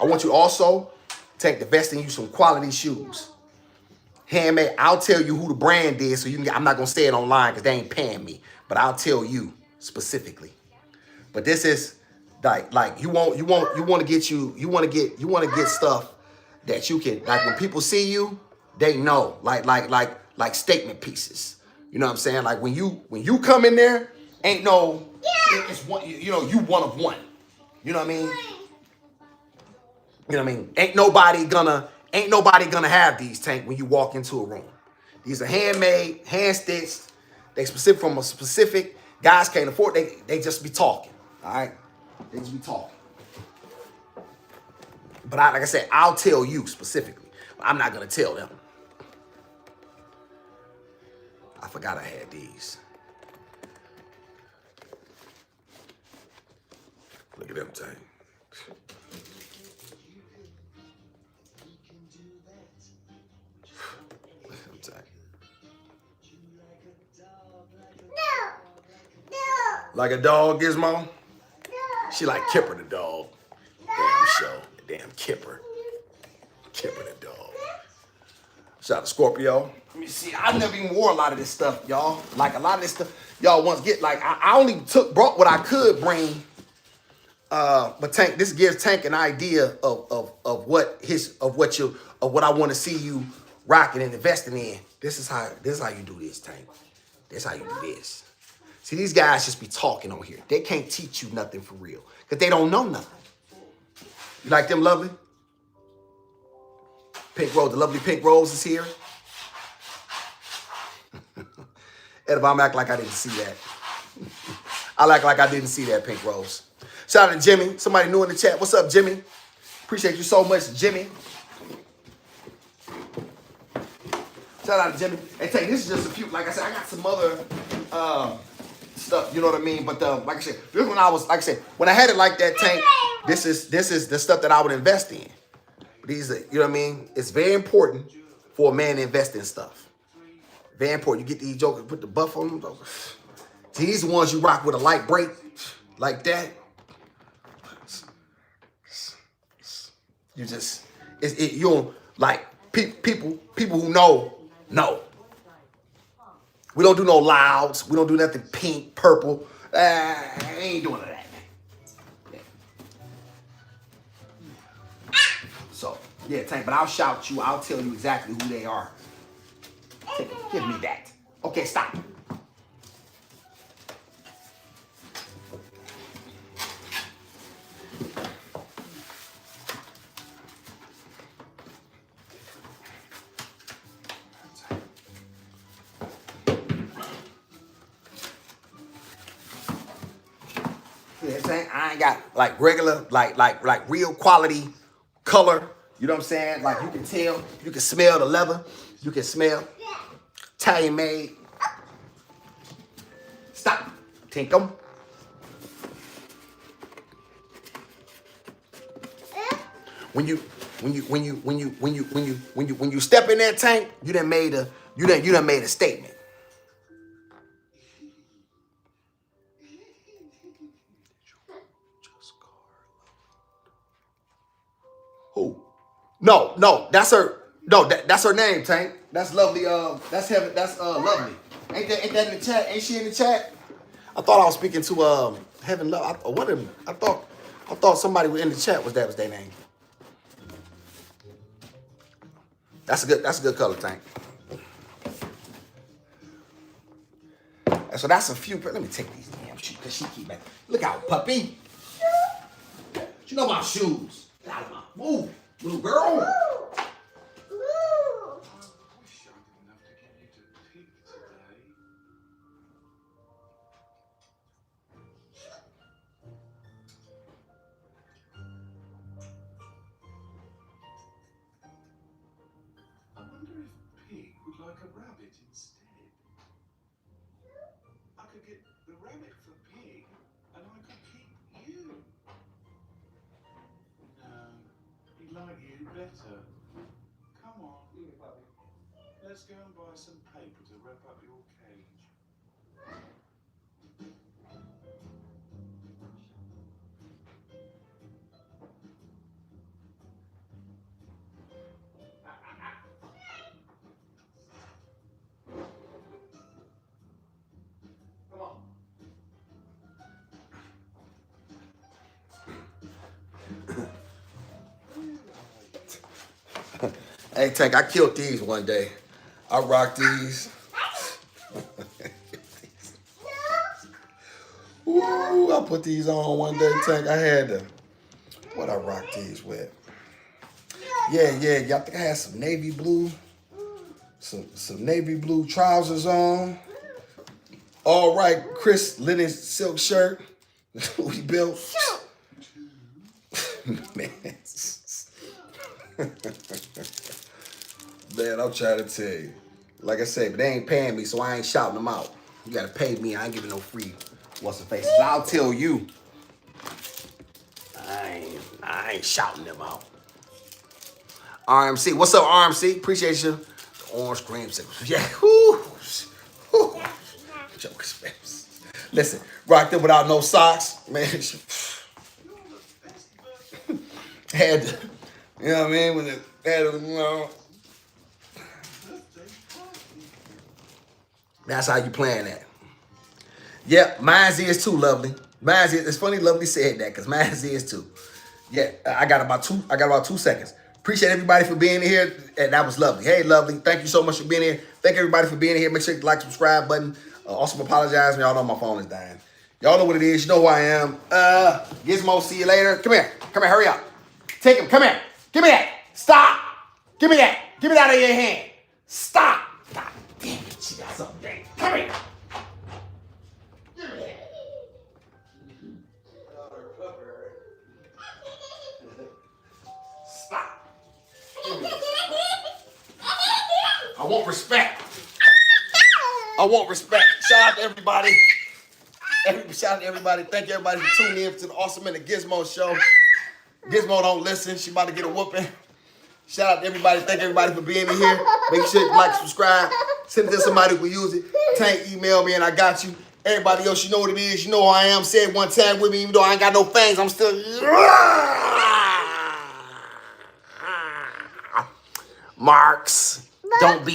I want you also to invest in you some quality shoes. Handmade. I'll tell you who the brand is so you can I'm not going to say it online because they ain't paying me. But I'll tell you specifically. But this is like you want to get stuff that you can, like when people see you, they know, like statement pieces. You know what I'm saying? Like when you come in there, ain't no, it's one, you know, you one of one. You know what I mean? You know what I mean? Ain't nobody gonna have these, Tank, when you walk into a room. These are handmade, hand stitched. They specific from a specific. Guys can't afford. They just be talking. All right, they just be talking. But like I said, I'll tell you specifically. I'm not gonna tell them. I forgot I had these. Look at them, Tank. Look at them, Tank. Like a dog, Gizmo? She like Kipper the dog. Damn show. Damn Kipper. Kipper the dog. Shout out to Scorpio. Let me see. I never even wore a lot of this stuff, y'all. Like a lot of this stuff, y'all once get like I only brought what I could bring. But Tank, this gives Tank an idea of what I want to see you rocking and investing in. This is how you do this, Tank. This is how you do this. See, these guys just be talking on here. They can't teach you nothing for real because they don't know nothing. You like them lovely? Pink Rose, the lovely Pink Rose is here. Ed, if I'm acting like I didn't see that. I act like I didn't see that, Pink Rose. Shout out to Jimmy. Somebody new in the chat. What's up, Jimmy? Appreciate you so much, Jimmy. Shout out to Jimmy. And Tank, this is just a few. Like I said, I got some other stuff. You know what I mean? But like I said, this when I was, like I said, when I had it like that, Tank, this is the stuff that I would invest in. These are, you know what I mean? It's very important for a man to invest in stuff. Very important. You get these jokers, put the buff on them. See, these are the ones you rock with a light break like that. You just, you don't, like, people who know. We don't do no louds. We don't do nothing pink, purple. I ain't doing that. So, yeah, Tank, but I'll shout you. I'll tell you exactly who they are. Give me that. Okay, stop. I ain't got like regular, like real quality color. You know what I'm saying? Like you can tell, you can smell the leather. You can smell Italian made. Stop, Tinkum. When you step in that tank, you done made a statement. Who? No, that's her. No, that's her name, Tank. That's lovely. That's heaven. That's lovely. Ain't that in the chat? Ain't she in the chat? I thought I was speaking to Heaven Love. I thought somebody was in the chat. Was their name? That's a good color, Tank. So that's a few. Let me take these damn shoes because she keep back. Look out, puppy. You know my shoes. Get out of my move, little girl. Like you better. Come on. Let's go and buy some paper to wrap up your cage. Come on. Hey, Tank, I killed these one day. I rocked these. Ooh, I put these on one day, Tank. I had to. What I rocked these with? Yeah. I think I had some navy blue. Some navy blue trousers on. All right, Chris linen silk shirt. We built. Man. Man, I'm trying to tell you. Like I said, but they ain't paying me, so I ain't shouting them out. You gotta pay me. I ain't giving no free what's the faces. I'll tell you. I ain't shouting them out. RMC, what's up, RMC? Appreciate you. The orange cream sickles. Yeah. Whoo. Jokers, man. Listen, rocked them without no socks, man. Had to, you know what I mean? When it had to, you know. That's how you playing that. Yep, mine's is too, Lovely. Mine's is. It's funny Lovely said that because mine's is too. Yeah, I got about 2 seconds. Appreciate everybody for being here, and that was Lovely. Hey, Lovely, thank you so much for being here. Thank everybody for being here. Make sure you like, subscribe button. Also apologize. Y'all know my phone is dying. Y'all know what it is. You know who I am. Gizmo, see you later. Come here, hurry up. Take him. Come here. Give me that. Stop. Give me that. Give it out of your hand. Stop. God damn it. She got something. Come here. Give me that. Stop. Give me that. I want respect. I want respect. Shout out to everybody. Shout out to everybody. Thank everybody for tuning in to the Awesome and the Gizmo show. Gizmo don't listen. She about to get a whooping. Shout out to everybody. Thank everybody for being in here. Make sure you like, subscribe. Send it to somebody who will use it. Tank, email me and I got you. Everybody else, you know what it is. You know who I am. Say it one time with me. Even though I ain't got no fangs, I'm still... Marks. Don't be...